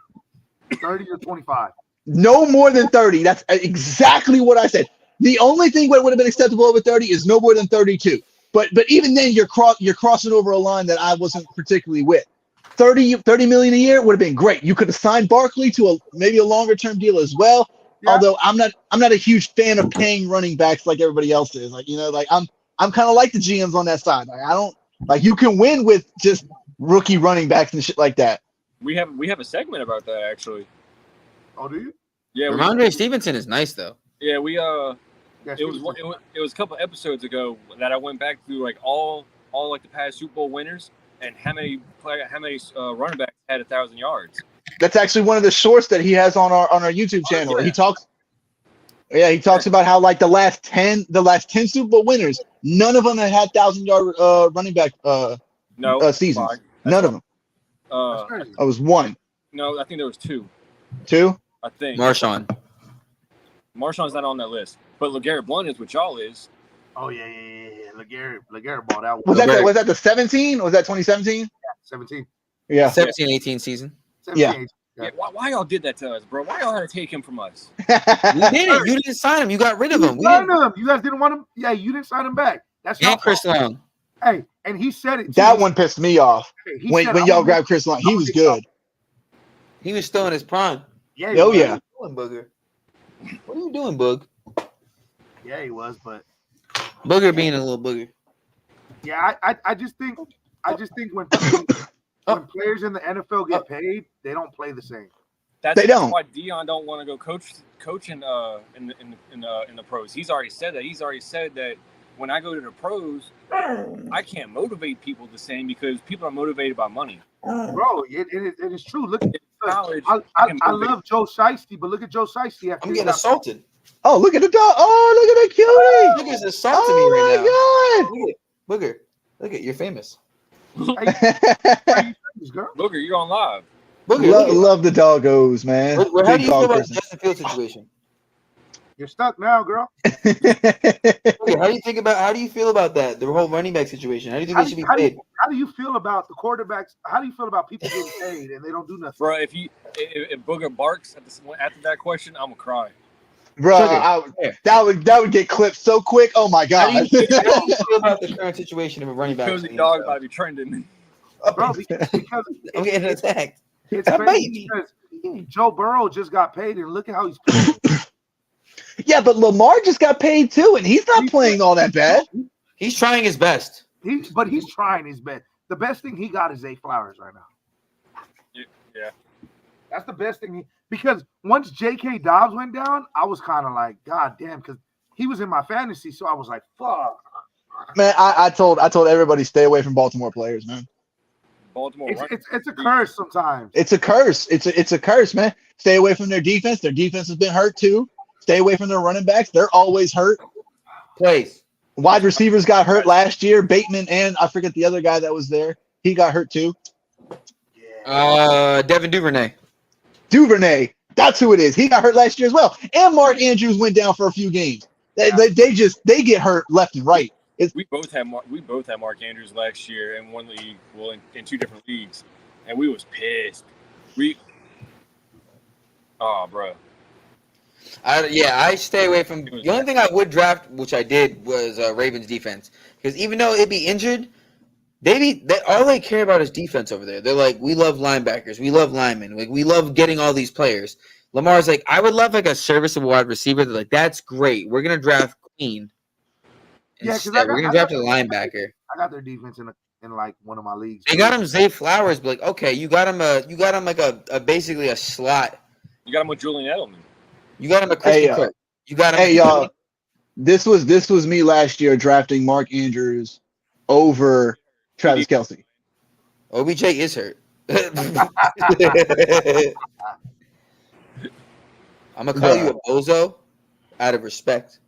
30 to 25. No more than 30. That's exactly what I said. The only thing that would have been acceptable over 30 is no more than 32. But even then, you're crossing over a line that I wasn't particularly with. 30 million a year would have been great. You could have signed Barkley to maybe a longer term deal as well. Yeah. Although I'm not a huge fan of paying running backs like everybody else is. I'm kind of like the GMs on that side. I don't you can win with just rookie running backs and shit like that. We have a segment about that actually. Oh, do you? Yeah. Ramondre Stevenson is nice though. Yeah, it was a couple episodes ago that I went back through all the past Super Bowl winners and how many running backs had 1,000 yards. That's actually one of the shorts that he has on our YouTube channel. Oh, yeah. He talks about how the last 10 Super Bowl winners, none of them had 1,000-yard running back seasons. None of them. It was one. No, I think there was two. Two? I think. Marshawn. Marshawn's not on that list, but LeGarrette Blount is what y'all is. Oh yeah. LeGarrette ball that Was that the 17? Was that 2017? 17. Yeah. 17-18 season. 17. Yeah. Why y'all did that to us, bro? Why y'all had to take him from us? We didn't. You didn't sign him. You got rid of him. We signed didn't. him. You guys didn't want him. Yeah, you didn't sign him back. That's your And Chris fault. Long. Hey, and he said it. Too. That one pissed me off. He When said, y'all grabbed Chris Long, he was good. He was still in his prime. Yeah. Oh yeah. What are you doing, Booger? What are you doing, Boog? Yeah, he was, but Booger being a little booger. yeah, I just think when players in the NFL get paid, they don't play the same. That's They don't. why Dion don't want to go coach in the pros. He's already said that. He's already said that when I go to the pros, I can't motivate people the same because people are motivated by money. Bro, it is true. Look at College, I love Joe Shiesty, but look at Joe Shiesty. I'm getting assaulted. Oh, look at the dog. Oh, look at that cutie. Booger's assaulting me right now. Oh Look at Booger, you're famous. my god. Girl. Booger, you're on live. Booger, Love the doggos, man. how do you feel Big dog about the person. Justin Fields situation? You're stuck now, girl. Booger, how do you feel about that? The whole running back situation. How do you think they should be paid? How do you feel about the quarterbacks? How do you feel about people getting paid and they don't do nothing? Bro, if Booger barks after that question, I'm gonna cry. Bro, Sugar. that would get clipped so quick. Oh my god. How do you feel about the current situation of a running back? Cozy dog about to be trending. Bro, because I'm getting attacked. it's crazy because Joe Burrow just got paid and look at how he's playing. Yeah, but Lamar just got paid too, and he's not playing all that bad. He's trying his best. But he's trying his best. The best thing he got is Zay Flowers right now. Yeah. That's the best thing. Because once J.K. Dobbs went down, I was kind of like, God damn, because he was in my fantasy, so I was like, fuck. Man, I told everybody stay away from Baltimore players, man. Baltimore. It's a curse sometimes. It's a curse. It's a curse, man. Stay away from their defense. Their defense has been hurt too. Stay away from their running backs. They're always hurt. Plays. Wide receivers got hurt last year. Bateman and I forget the other guy that was there. He got hurt too. Devin Duvernay. Duvernay. That's who it is. He got hurt last year as well. And Mark Andrews went down for a few games. They get hurt left and right. We both had Mark Andrews last year in one league, well, in two different leagues, and we was pissed. Bro. I stay away from. The only thing I would draft, which I did, was Ravens defense, because even though it'd be injured, all they care about is defense over there. They're like, we love linebackers, we love linemen, like we love getting all these players. Lamar's like, I would love like a serviceable wide receiver. They're like, that's great. We're gonna draft Queen. Instead, we're gonna draft a linebacker. I got their defense in like one of my leagues. They got him Zay Flowers, but like, okay, you got him like a basically a slot. You got him with Julian Edelman. You got him a Christian Kirk. You got him. Hey y'all, this was me last year drafting Mark Andrews over Travis Kelce. OBJ is hurt. I'm gonna call you a bozo out of respect,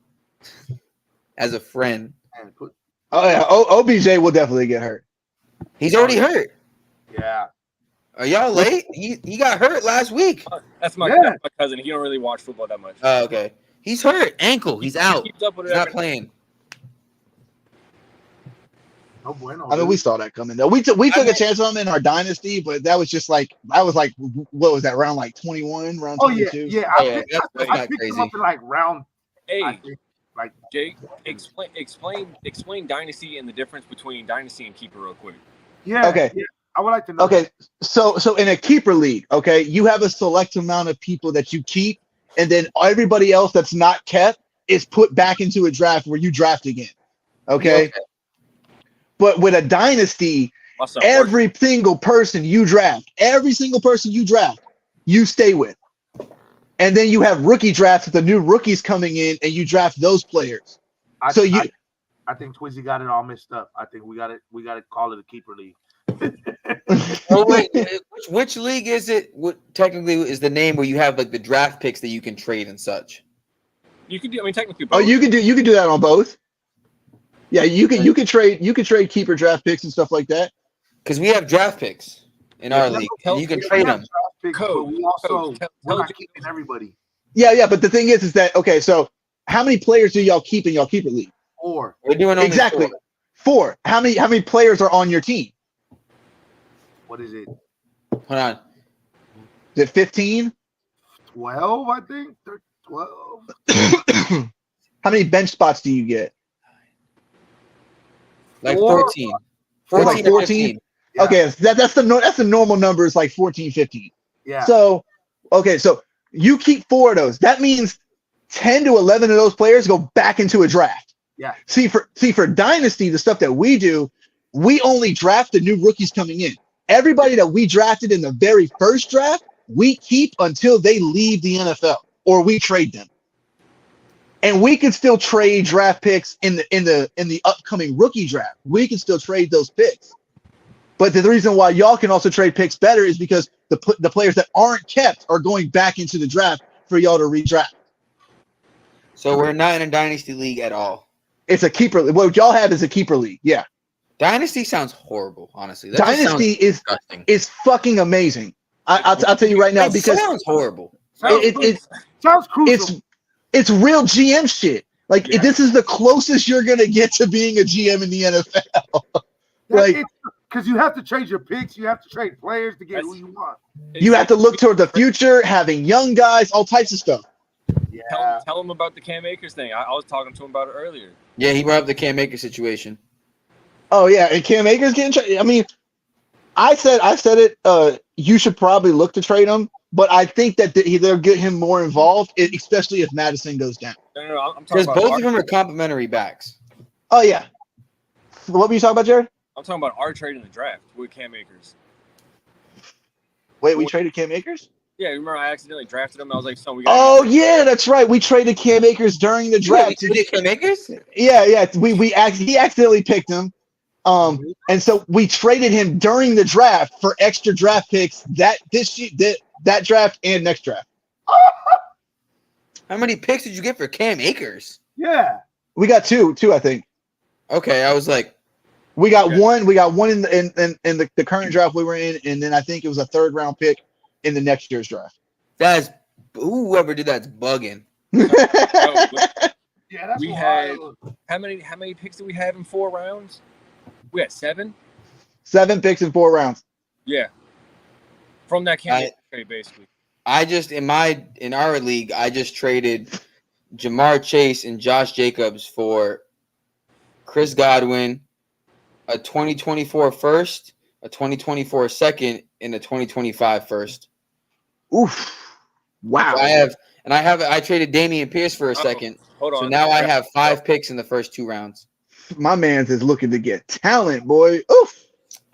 as a friend. Oh yeah, OBJ will definitely get hurt. He's already hurt. Yeah. Are y'all late? He got hurt last week. That's my cousin. He don't really watch football that much. Oh, okay. He's hurt. Ankle. He's out. He's up with He's not playing. No bueno. I mean, we saw that coming though. We took a chance on him in our dynasty, but that was just like what was that, round like 21, round 22? Yeah. I picked him up in like round. Hey, Jake, explain dynasty and the difference between dynasty and keeper real quick. Yeah. Okay. Yeah, I would like to know. Okay. So in a keeper league, okay, you have a select amount of people that you keep, and then everybody else that's not kept is put back into a draft where you draft again. Okay. But with a dynasty, every single person you draft, you stay with. And then you have rookie drafts with the new rookies coming in, and you draft those players. I think Twizzy got it all messed up. I think we got to call it a keeper league. Oh wait, which league is it? What technically is the name where you have like the draft picks that you can trade and such? You can do. I mean, technically. Both. Oh, you can do that on both. Yeah, you can trade keeper draft picks and stuff like that. Because we have draft picks in our league. You can trade them. We're not keeping everybody. Yeah. But the thing is that okay. So how many players do y'all keep in y'all keeper league? 4. We're doing only Exactly. 4. 4. How many players are on your team? What is it? Hold on. Is it 15? 12, I think. 12. How many bench spots do you get? Like 4. 14. It's like 14 or 14? 15. Yeah. Okay, that's the normal number is like 14, 15. Yeah. So, okay, so you keep 4 of those. That means 10 to 11 of those players go back into a draft. Yeah. See for Dynasty, the stuff that we do, we only draft the new rookies coming in. Everybody that we drafted in the very first draft, we keep until they leave the NFL or we trade them. And we can still trade draft picks in the upcoming rookie draft. We can still trade those picks. But the reason why y'all can also trade picks better is because the players that aren't kept are going back into the draft for y'all to redraft. So we're not in a dynasty league at all. It's a keeper. What y'all have is a keeper league. Yeah. Dynasty sounds horrible, honestly. That Dynasty just sounds disgusting. is fucking amazing. I'll tell you right now It because sounds horrible. Sounds crucial. it's real GM shit. Like Yeah. this is the closest you're gonna get to being a GM in the NFL. Like because you have to trade your picks, you have to trade players to get who you want. you have to look toward the future, having young guys, all types of stuff. Yeah. Tell him about the Cam Akers thing. I was talking to him about it earlier. Yeah, he brought up the Cam Akers situation. Oh yeah, and Cam Akers getting traded. I mean, I said it. You should probably look to trade him, but I think that they'll get him more involved, especially if Madison goes down. No, I'm talking Because about both of them are complimentary backs. Oh yeah. What were you talking about, Jared? I'm talking about our trade in the draft with Cam Akers. Wait, we traded Cam Akers? Yeah, remember I accidentally drafted him. I was like, "Son, we got." Oh yeah, that's right. We traded Cam Akers during the draft. We did Cam Akers? Yeah. He accidentally picked him. And so we traded him during the draft for extra draft picks that draft and next draft. How many picks did you get for Cam Akers? Yeah. We got two, I think. Okay, I was like, We got one in the current draft we were in, and then I think it was a 3rd round pick in the next year's draft. that's whoever did that's bugging. Yeah, that's We wild. had how many picks did we have in 4 rounds? We had 7. 7 picks in 4 rounds. Yeah, from that Cam Akers trade, basically. I just in our league, I just traded Jamar Chase and Josh Jacobs for Chris Godwin, a 2024 first, a 2024 second, and a 2025 first. Oof! Wow. I traded Damian Pierce for a second. Hold on. So now I have 5 picks in the first 2 rounds. My man's is looking to get talent, boy. Oof!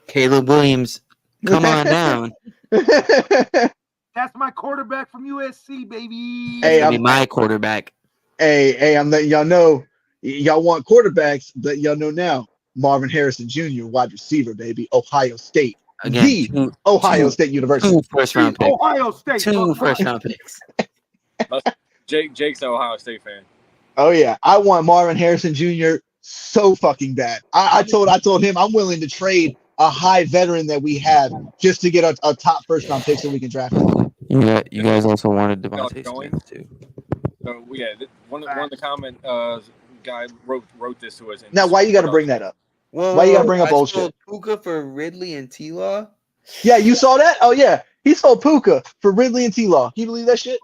Caleb Williams, come on down. That's my quarterback from USC, baby. Hey, Gonna be my quarterback. Hey, I'm letting y'all know. Y'all want quarterbacks, but y'all know now. Marvin Harrison Jr., wide receiver, baby. Ohio State. Again, Ohio State University. 2 first-round picks. Ohio State. 2 first-round picks. Jake's an Ohio State fan. Oh yeah, I want Marvin Harrison Jr. so fucking bad. I told him I'm willing to trade a high veteran that we have just to get a top first-round pick so we can draft him. Yeah, you guys also wanted Devontae Devontae Smith, too. So yeah, one of the comment guy wrote this to us. And Now, why you got to bring that up? Whoa, Why you gotta bring up old sold shit? Puka for Ridley and T-Law? Yeah, you saw that? Oh yeah, he sold Puka for Ridley and T-Law. Can you believe that shit?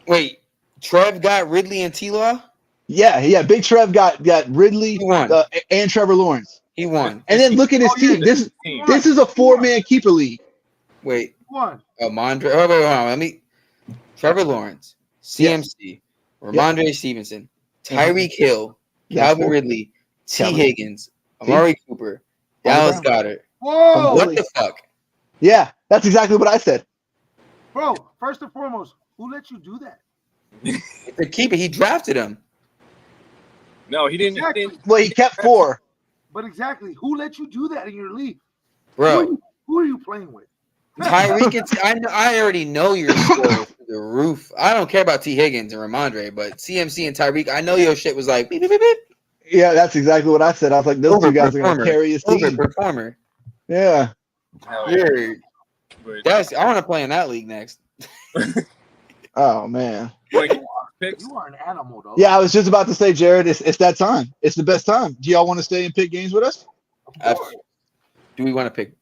Wait, Trev got Ridley and T-Law? Yeah. Big Trev got Ridley He won. And Trevor Lawrence. He won. And then look at his team. This is a 4-man keeper league. Wait. One. Mondre. Oh, wait, hold on. Let me. Trevor Lawrence, CMC, Ramondre Stevenson, Tyreek Hill, Calvin Ridley, T. Higgins, Amari Cooper, Dallas Goedert. Whoa. What the fuck? Yeah, that's exactly what I said. Bro, first and foremost, who let you do that? The keeper, he drafted him. No, he didn't. Exactly. Well, he kept 4. But exactly, who let you do that in your league? Bro, Who are you playing with? Tyreek and I already know your score was through the roof. I don't care about T. Higgins and Ramondre, but CMC and Tyreek, I know your shit was like beep, beep, beep, beep. Yeah, that's exactly what I said. I was like, those two guys are going to carry his team. Overperformer. Yeah. Hell yeah. I want to play in that league next. Oh man. Like, picks? You are an animal, though. Yeah, I was just about to say, Jared, it's that time. It's the best time. Do y'all want to stay and pick games with us? Of course. Do we want to pick?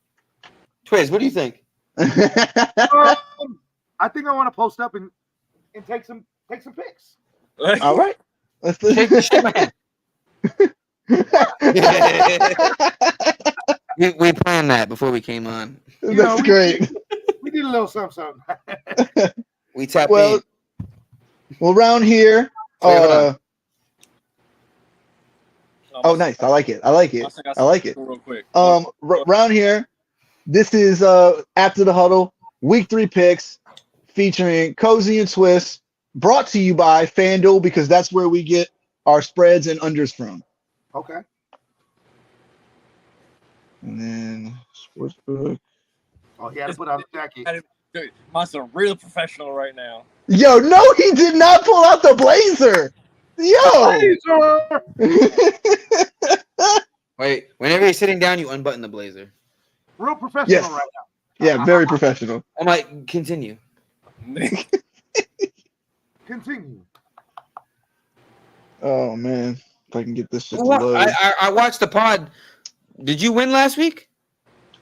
Twiz, what do you think? I think I want to post up and take some pics. All right. Let's do Shake my hand. We planned that before we came on. That's great. We did a little something. We tapped Well, in. well, round here. Wait, hold Oh, nice. I like it. I like it. I like it. Real quick. Round here. This is after the huddle. Week 3 picks featuring Cozy and Swiss. Brought to you by FanDuel because that's where we get our spreads and unders from. Okay. And then sportsbook. Oh, he had to put on the jacket. Dude, Monster real professional right now. Yo, no, he did not pull out the blazer. Yo. Wait, whenever you're sitting down, you unbutton the blazer. Real professional Yes. right now. Yeah, very professional. I'm like, continue. Continue. Oh man, if I can get this shit to What? load. I watched the pod. Did you win last week?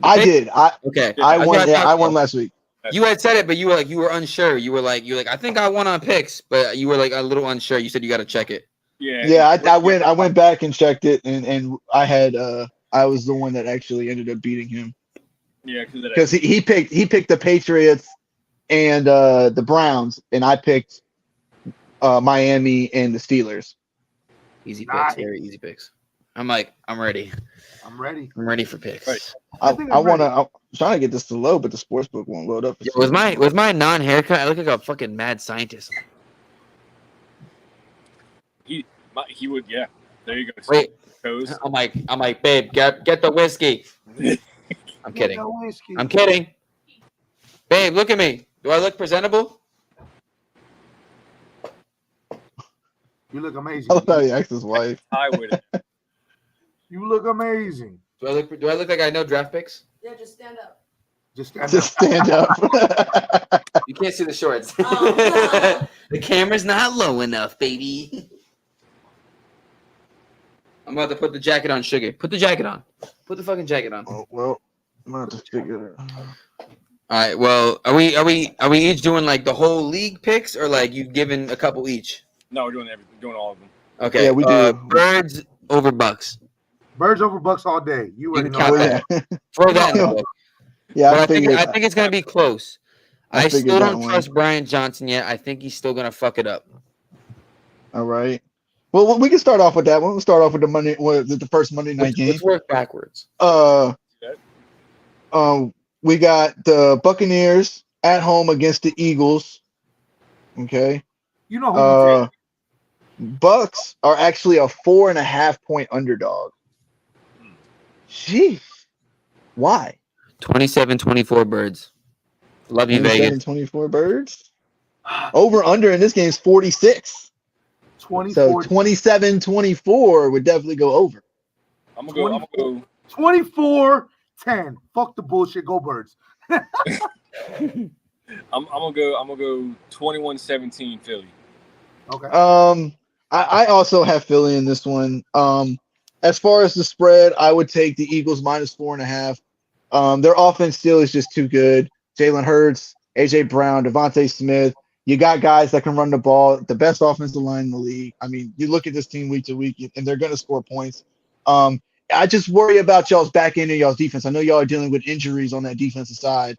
I did. Okay. I won. thought- Yeah, I won last week. You had said it, but you were unsure. You were like, I think I won on picks, but you were like a little unsure. You said you got to check it. Yeah. Yeah, I went back and checked it, and I had I was the one that actually ended up beating him Yeah, because he picked the Patriots and the Browns, and I picked Miami and the Steelers. Easy Nice. picks, very easy picks. I'm ready. I'm ready. I'm ready for picks. Right. I think I'm want to. ready. I'm trying to get this to load, but the sportsbook won't load up. Yo, with my non-haircut, I look like a fucking mad scientist. He would. Yeah. There you go. Wait, Toes. I'm like, babe, get the whiskey. I'm kidding. No whiskey. I'm kidding. Babe, look at me. Do I look presentable? You look amazing. I love how he asked his wife. I would. You look amazing. Do I look like I know draft picks? Yeah, just stand up. Just stand Just up. stand up. You can't see the shorts. Oh. The camera's not low enough, baby. I'm about to put the jacket on, Sugar. Put the jacket on. Put the fucking jacket on. Oh, well, I'm gonna have to figure it out. All right. Well, are we each doing like the whole league picks, or like you giving a couple each? No, we're doing everything. Doing all of them. Okay. Yeah, we do. Birds over Bucks. Birds over bucks all day. You already can know. count Oh, that. yeah, Throw that in the book. yeah. But I I figured. think it's gonna be close. I figured still that don't one. trust Brian Johnson yet. I think he's still gonna fuck it up. All right. Well, we can start off with that one. We'll start off with the first Monday night game. Let's work backwards. We got the Buccaneers at home against the Eagles. Okay. You know who you take. Bucks are actually a 4.5 point underdog. Jeez. Why? 27-24 Birds. Love you, Vegas. 24 birds. Over under in this game is 46. 24, So 27-24 would definitely go over. I'm gonna go. 24-10. Fuck the bullshit. Go Birds. I'm gonna go 21-17 Philly. Okay. I also have Philly in this one. As far as the spread, I would take the Eagles minus 4.5. Their offense still is just too good. Jalen Hurts, AJ Brown, Devontae Smith. You got guys that can run the ball. The best offensive line in the league. I mean, you look at this team week to week, and they're going to score points. I just worry about y'all's back end and y'all's defense. I know y'all are dealing with injuries on that defensive side,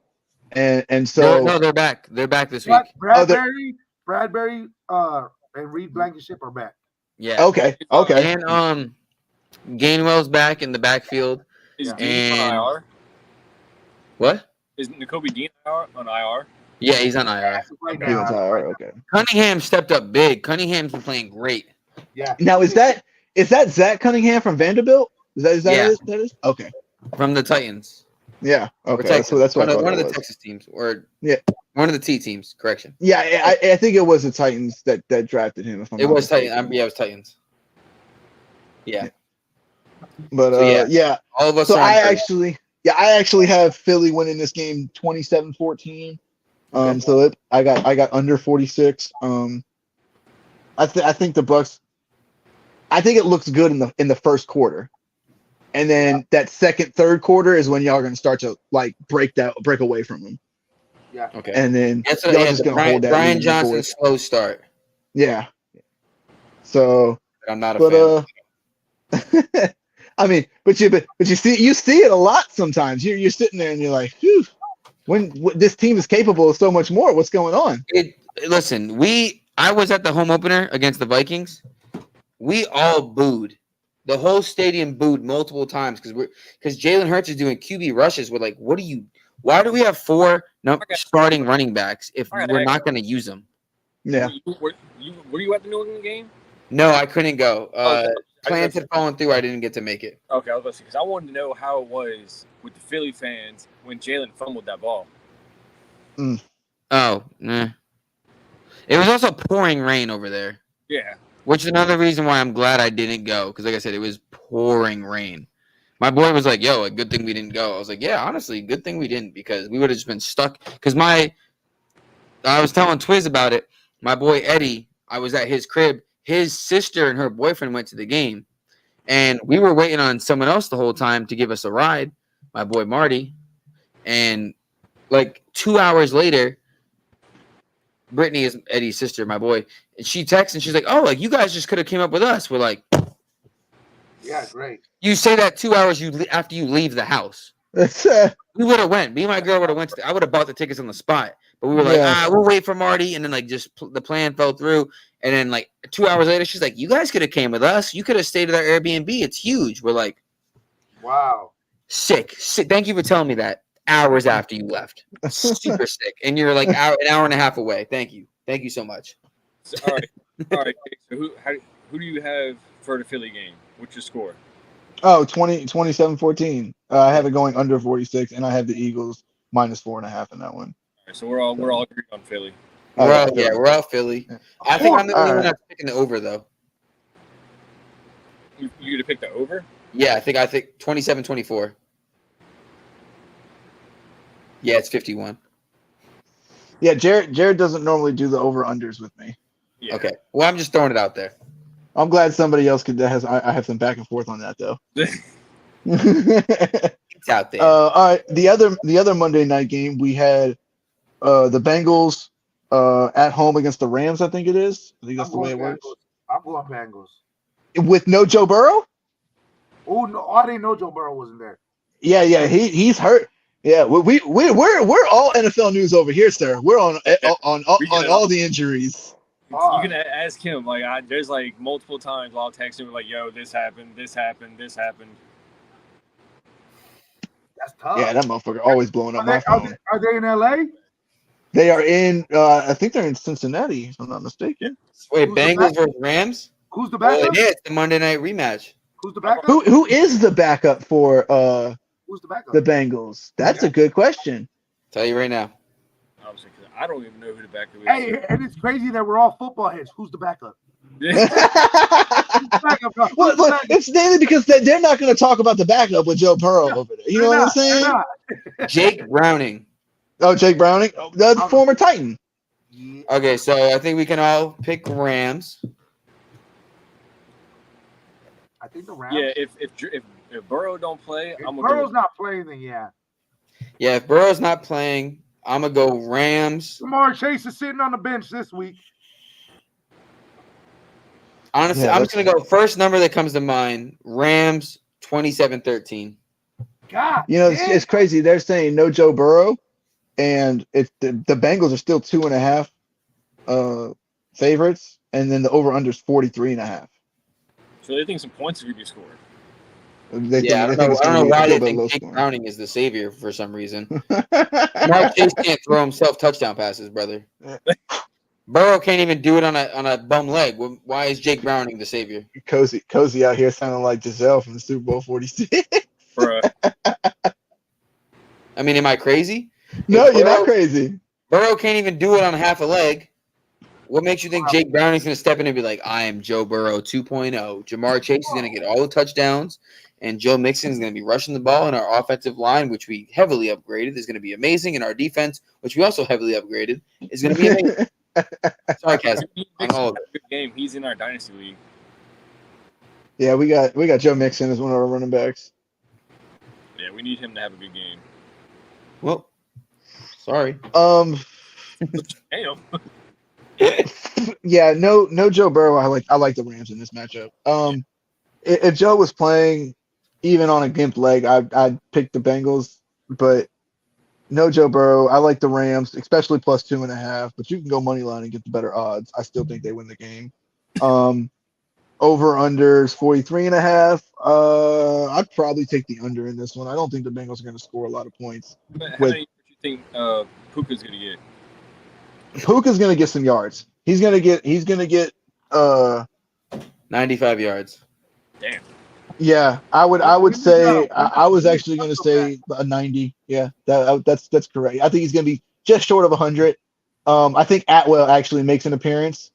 and so No, they're back. They're back this week. Bradbury, and Reed Blankenship are back. Yeah. okay. And Gainwell's back in the backfield. Is Yeah. Dean on IR? What? Is Nakobe Dean on IR? Yeah, he's on IR. Right He was now. all right, okay. Cunningham stepped up big. Cunningham's been playing great. Yeah. Now is that Zach Cunningham from Vanderbilt? Is that Yeah. who that is? Okay. From the Titans. Yeah. Or Okay. Texas. That's what I thought one it of the was. Texas teams. Or Yeah. One of the T teams. Correction. Yeah, I think it was the Titans that drafted him. If I'm It not was mistaken. Titans. Yeah, it was Titans. Yeah. But So, yeah. All of us So are on I Birds. actually have Philly winning this game 27-14. Okay. So I got under 46. I think the Bucks. I think it looks good in the first quarter, and then that second, third quarter is when y'all are gonna start to like break away from them, Yeah. Okay. and then That's what, y'all yeah, just the gonna hold that lead Brian in the Johnson's fourth. slow start. Yeah. So, I'm not a but fan. I mean, but you see it a lot sometimes. You're sitting there and you're like, phew, when this team is capable of so much more. What's going on? Listen, I was at the home opener against the Vikings. We all booed. The whole stadium booed multiple times because Jalen Hurts is doing QB rushes. We're like, why do we have four starting running backs if we're not going to use them? Yeah. Were you at the New England game? No, I couldn't go. Okay. Plans had fallen through. I didn't get to make it. Okay, I was about to say, because I wanted to know how it was with the Philly fans when Jalen fumbled that ball. Oh, nah. It was also pouring rain over there. Yeah. Which is another reason why I'm glad I didn't go. Because like I said, it was pouring rain. My boy was like, yo, a good thing we didn't go. I was like, yeah, honestly, good thing we didn't because we would have just been stuck. Because I was telling Twiz about it. My boy Eddie, I was at his crib. His sister and her boyfriend went to the game. And we were waiting on someone else the whole time to give us a ride, my boy Marty. And like 2 hours later, Brittany is Eddie's sister, my boy. And she texts and she's like, oh, like you guys just could have came up with us. We're like, Yeah, great. you say that 2 hours after you leave the house. That's We would have went. Me and my girl would have went. I would have bought the tickets on the spot. But we were like, we'll wait for Marty. And then like just the plan fell through. And then like 2 hours later, she's like, you guys could have came with us. You could have stayed at our Airbnb. It's huge. We're like, Wow. sick. Thank you for telling me that. Hours after you left, super sick, and you're like an hour and a half away. Thank you so much. So, all right. So who do you have for the Philly game? What's your score? 27-14. I have it going under 46, and I have the Eagles -4.5 in that one. All right, so we're all agreed on Philly. We're all Philly. Yeah. I think I'm the only one that's picking the over though. You gonna pick the over? Yeah, I think 27-24. Yeah, it's 51. Yeah, Jared doesn't normally do the over-unders with me. Yeah. Okay. Well, I'm just throwing it out there. I'm glad somebody else I have some back and forth on that though. It's out there. All right. The other Monday night game we had the Bengals at home against the Rams, I think it is. I think that's the way it works. I'm going Bengals. With no Joe Burrow? Oh no, I didn't know Joe Burrow wasn't there. Yeah, he's hurt. Yeah, we're all NFL news over here, sir. We're on all the injuries. You can ask him. Like, there's like multiple times I'll text him like, "Yo, this happened. This happened. This happened." That's tough. Yeah, that motherfucker always blowing up my phone. Are they in LA? They are in. I think they're in Cincinnati, if I'm not mistaken. Wait, Bengals versus Rams? Who's the backup? Yeah, it's the Monday night rematch. Who's the backup? Who is the backup for Who's the backup? the Bengals? That's a good question. Tell you right now. I don't even know who the backup is. Hey, and it's crazy that we're all football heads. Who's the backup? Well, look, it's mainly because they're not going to talk about the backup with Joe Burrow over there. You know what I'm saying? Jake Browning. Oh, Jake Browning, the former Titan. Yeah. Okay, so I think we can all pick Rams. I think the Rams. Yeah, if Burrow don't play, If I'm gonna Burrow's go. not playing, then yeah. Yeah, if Burrow's not playing, I'm going to go Rams. Jamar Chase is sitting on the bench this week. Honestly, Yeah, I'm just going to go first number that comes to mind, Rams 27-13. God, You know, it's crazy. They're saying no Joe Burrow, and the Bengals are still 2.5 favorites, and then the over/under is 43.5. So they think some points are gonna be scored. I don't know why they think Jake Browning is the savior for some reason. Mark Chase can't throw himself touchdown passes, brother. Burrow can't even do it on a bum leg. Why is Jake Browning the savior? Cozy out here sounding like Giselle from the Super Bowl 46. Bruh. I mean, am I crazy? No, you're not crazy. Burrow can't even do it on half a leg. What makes you think Jake Browning's going to step in and be like, I am Joe Burrow 2.0. Jamar Chase is going to get all the touchdowns, and Joe Mixon is going to be rushing the ball, and our offensive line, which we heavily upgraded, is going to be amazing, and our defense, which we also heavily upgraded, is going to be amazing. Sarcasm. On all of it. Good game. He's in our dynasty league. Yeah, we got Joe Mixon as one of our running backs. Yeah, we need him to have a good game. Well, sorry. Damn. Yeah, no Joe Burrow. I like the Rams in this matchup. If Joe was playing even on a gimp leg, I'd pick the Bengals, but no Joe Burrow. I like the Rams, especially plus 2.5. But you can go money line and get the better odds. I still think they win the game. Over unders 43.5. I'd probably take the under in this one. I don't think the Bengals are going to score a lot of points. How many do you think Puka's going to get? Puka's going to get some yards. He's going to get 95 yards. Damn. Yeah, I would say I was actually going to say a 90. Yeah, that's correct. I think he's going to be just short of 100. I think Atwell actually makes an appearance,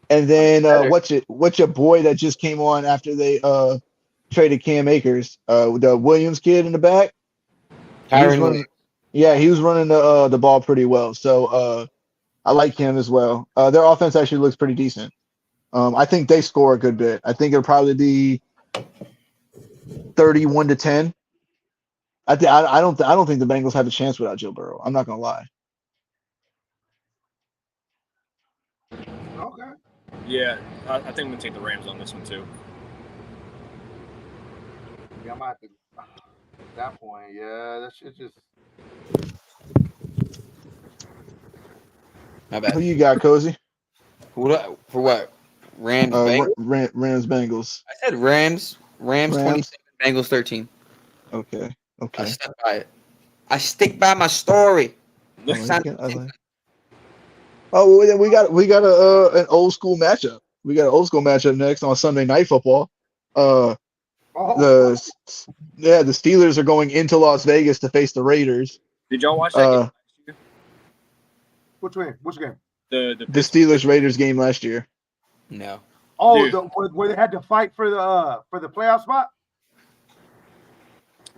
and then what's your boy that just came on after they traded Cam Akers, the Williams kid in the back. He was running the ball pretty well. So I like him as well. Their offense actually looks pretty decent. I think they score a good bit. I think it'll probably be 31-10. I don't think the Bengals have a chance without Joe Burrow. I'm not gonna lie. Okay. Yeah, I think I'm going to take the Rams on this one, too. Yeah, I might have to. At that point, yeah, that shit just. My bad. Who you got, Cozy? For what? Rams, Bengals? Rams, Bengals. I said Rams 27, Bengals 13. Okay. I stuck by it. I stick by my story. I like it. Oh, well, then we got an old school matchup. We got an old school matchup next on Sunday Night Football. The Steelers are going into Las Vegas to face the Raiders. Did y'all watch that game last year? Which game? The Steelers Raiders game last year. No. Oh, where they had to fight for the playoff spot?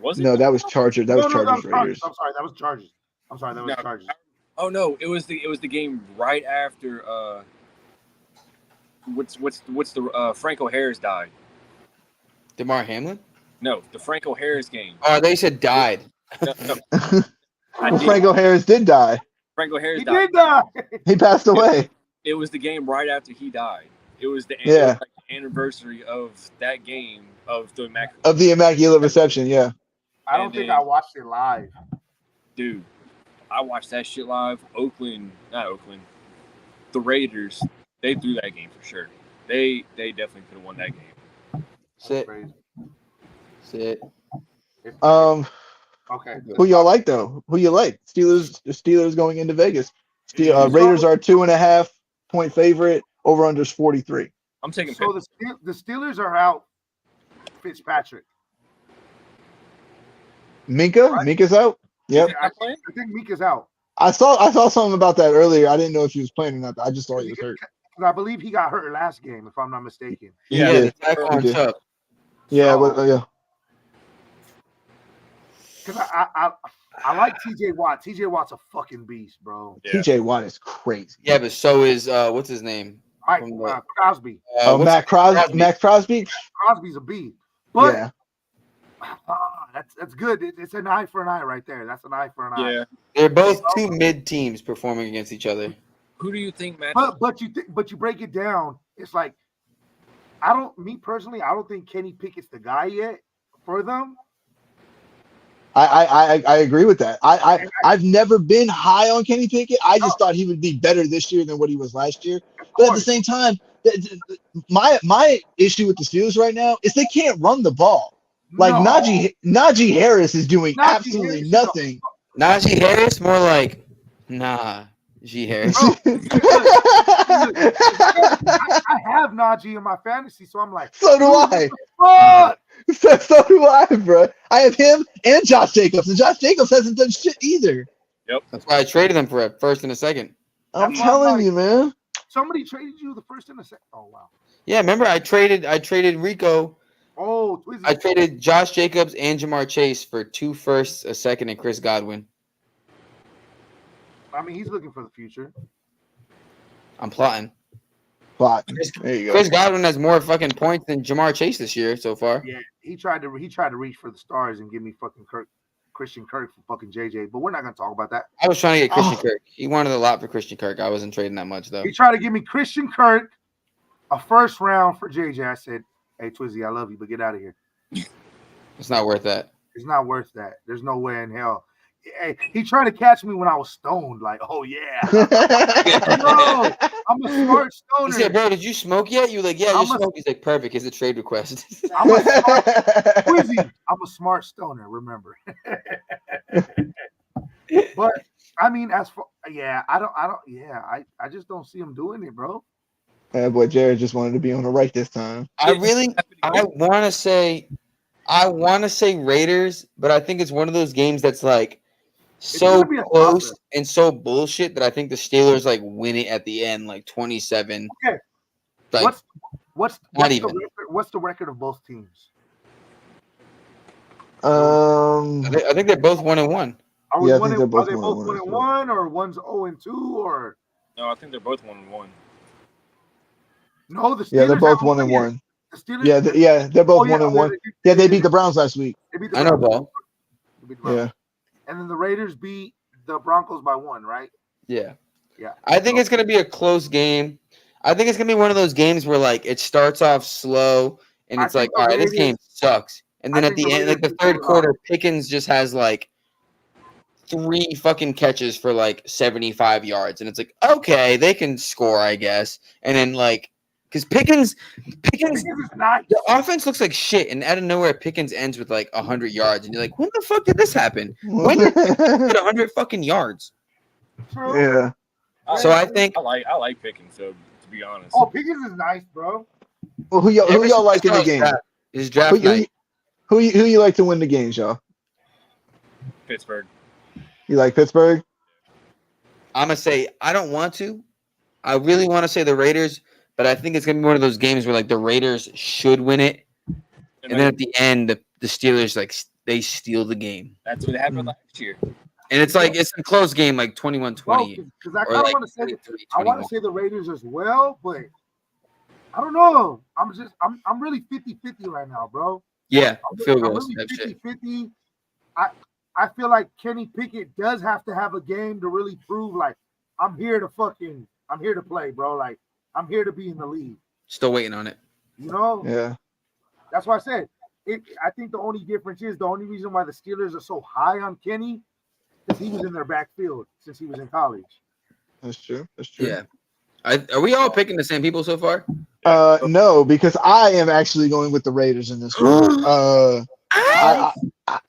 Was it? No, that was Chargers. That was Chargers Raiders. I'm sorry, that was Chargers. Chargers. Oh no, it was the game right after what's the Franco Harris died. DeMar Hamlin? No, the Franco Harris game. Oh, they said died. No. Franco Harris did die. Franco Harris He died. did die. He passed away. It was the game right after he died. It was the anniversary of that game of the Immaculate Reception. Yeah. I don't think I watched it live. Dude, I watched that shit live. Not Oakland. The Raiders, they threw that game for sure. They definitely could have won that game. Sit. Okay. Who y'all like though? Who you like? Steelers going into Vegas. Raiders are 2.5 point favorite. Over under is 43. I'm taking. So the Steelers are out. Fitzpatrick. Minka? Right? Minka's out. Yep. I think Minka's out. I saw something about that earlier. I didn't know if he was playing or not. I just thought he was hurt. I believe he got hurt last game, if I'm not mistaken. Yeah, the tackle on top. Yeah, Because I like TJ Watt. TJ Watt's a fucking beast, bro. Yeah. TJ Watt is crazy. Yeah, but so is what's his name? Mike Crosby. Matt Crosby. Matt Crosby. Crosby's a beast. But Yeah. That's good. It's an eye for an eye right there. That's an eye for an eye. Yeah. They're both two mid teams performing against each other. Who do you think, Matt? But you break it down. It's like me personally, I don't think Kenny Pickett's the guy yet for them. I agree with that. I've never been high on Kenny Pickett. I just thought he would be better this year than what he was last year. But at the same time, my issue with the Steelers right now is they can't run the ball. Like Najee Harris is doing absolutely nothing. Najee Harris, more like G Harris. I have Najee in my fantasy, so I'm like, so do I. Fuck! So do I, bro. I have him and Josh Jacobs, and Josh Jacobs hasn't done shit either. Yep. That's why I traded them for a first and a second. I'm telling you, man. Somebody traded you the first and the second. Oh wow. Yeah, remember I traded Rico. Oh, Twizzy. I traded Josh Jacobs and Jamar Chase for 2 firsts, a second, and Chris Godwin. I mean, he's looking for the future. I'm plotting. Plot. There you go. Chris Godwin has more fucking points than Jamar Chase this year so far. Yeah, he tried to reach for the stars and give me fucking Christian Kirk for fucking JJ. But we're not gonna talk about that. I was trying to get Christian Kirk. He wanted a lot for Christian Kirk. I wasn't trading that much though. He tried to give me Christian Kirk, a first round for JJ. I said, "Hey Twizzy, I love you, but get out of here. It's not worth that. It's not worth that. There's no way in hell." Hey, he tried to catch me when I was stoned. Like, oh yeah, no, I'm a smart He stoner. said, "Bro, did you smoke yet?" You were like, "Yeah, I'm you a- smoked." He's like, "Perfect. It's a trade request." I'm a smart Twizzy. I'm a smart stoner. Remember. But I mean, I just don't see him doing it, bro. Yeah, boy, Jared just wanted to be on the right this time. I want to say Raiders, but I think it's one of those games that's like so gonna be a close toss-up. and so bullshit that I think the Steelers like win it at the end, like 27. Okay. Like What's not the even. record? What's the record of both teams? I think they're both 1-1. Are we Yeah, I one think and, they're are both they both 1-1 1 as and well. 1, or one's 0-2, or No, I think they're both 1-1. no? The Steelers Yeah, they're both haven't won yet. 1-1. The Steelers, Yeah, they're both oh, yeah, 1-1. Yeah, they beat the Browns last week. They beat the I know, Browns. ball. They beat the Browns. Yeah. And then the Raiders beat the Broncos by 1, right? Yeah. Yeah. I think it's gonna be a close game. I think it's gonna be one of those games where like it starts off slow and I it's think like, all right, this Raiders- game sucks. And then I at think the the end, like the Raiders third will quarter, Pickens just has like 3 fucking catches for like 75 yards. And it's like, okay, they can score, I guess. And then like because Pickens Pickens is nice. the offense looks like shit, and out of nowhere Pickens ends with like 100 yards, and you're like, when the fuck did this happen? When did Pickens get 100 fucking yards? True. Yeah. So I think I like Pickens. So to be honest, Oh, Pickens is nice, bro. Well, who y'all like in the game? His draft night. Who you like to win the games, y'all? Pittsburgh. You like Pittsburgh? I'm gonna say I don't want to. I really want to say the Raiders, but I think it's gonna be one of those games where like the Raiders should win it, and then at the end the Steelers like they steal the game, That's what happened last year. and it's like it's a close game, like 21-20. Because I or kind of like want to say 23-21. the Raiders as well, but I don't know. I'm really 50-50 right now, bro. Yeah, I'm field really goals. That shit. 50-50. I feel like Kenny Pickett does have to have a game to really prove like I'm here to play, bro. Like I'm here to be in the league. Still waiting on it. You know? Yeah. That's why I said I think the only difference is the only reason why the Steelers are so high on Kenny because he was in their backfield since he was in college. That's true. That's true. Yeah. Are we all picking the same people so far? No, because I am actually going with the Raiders in this one.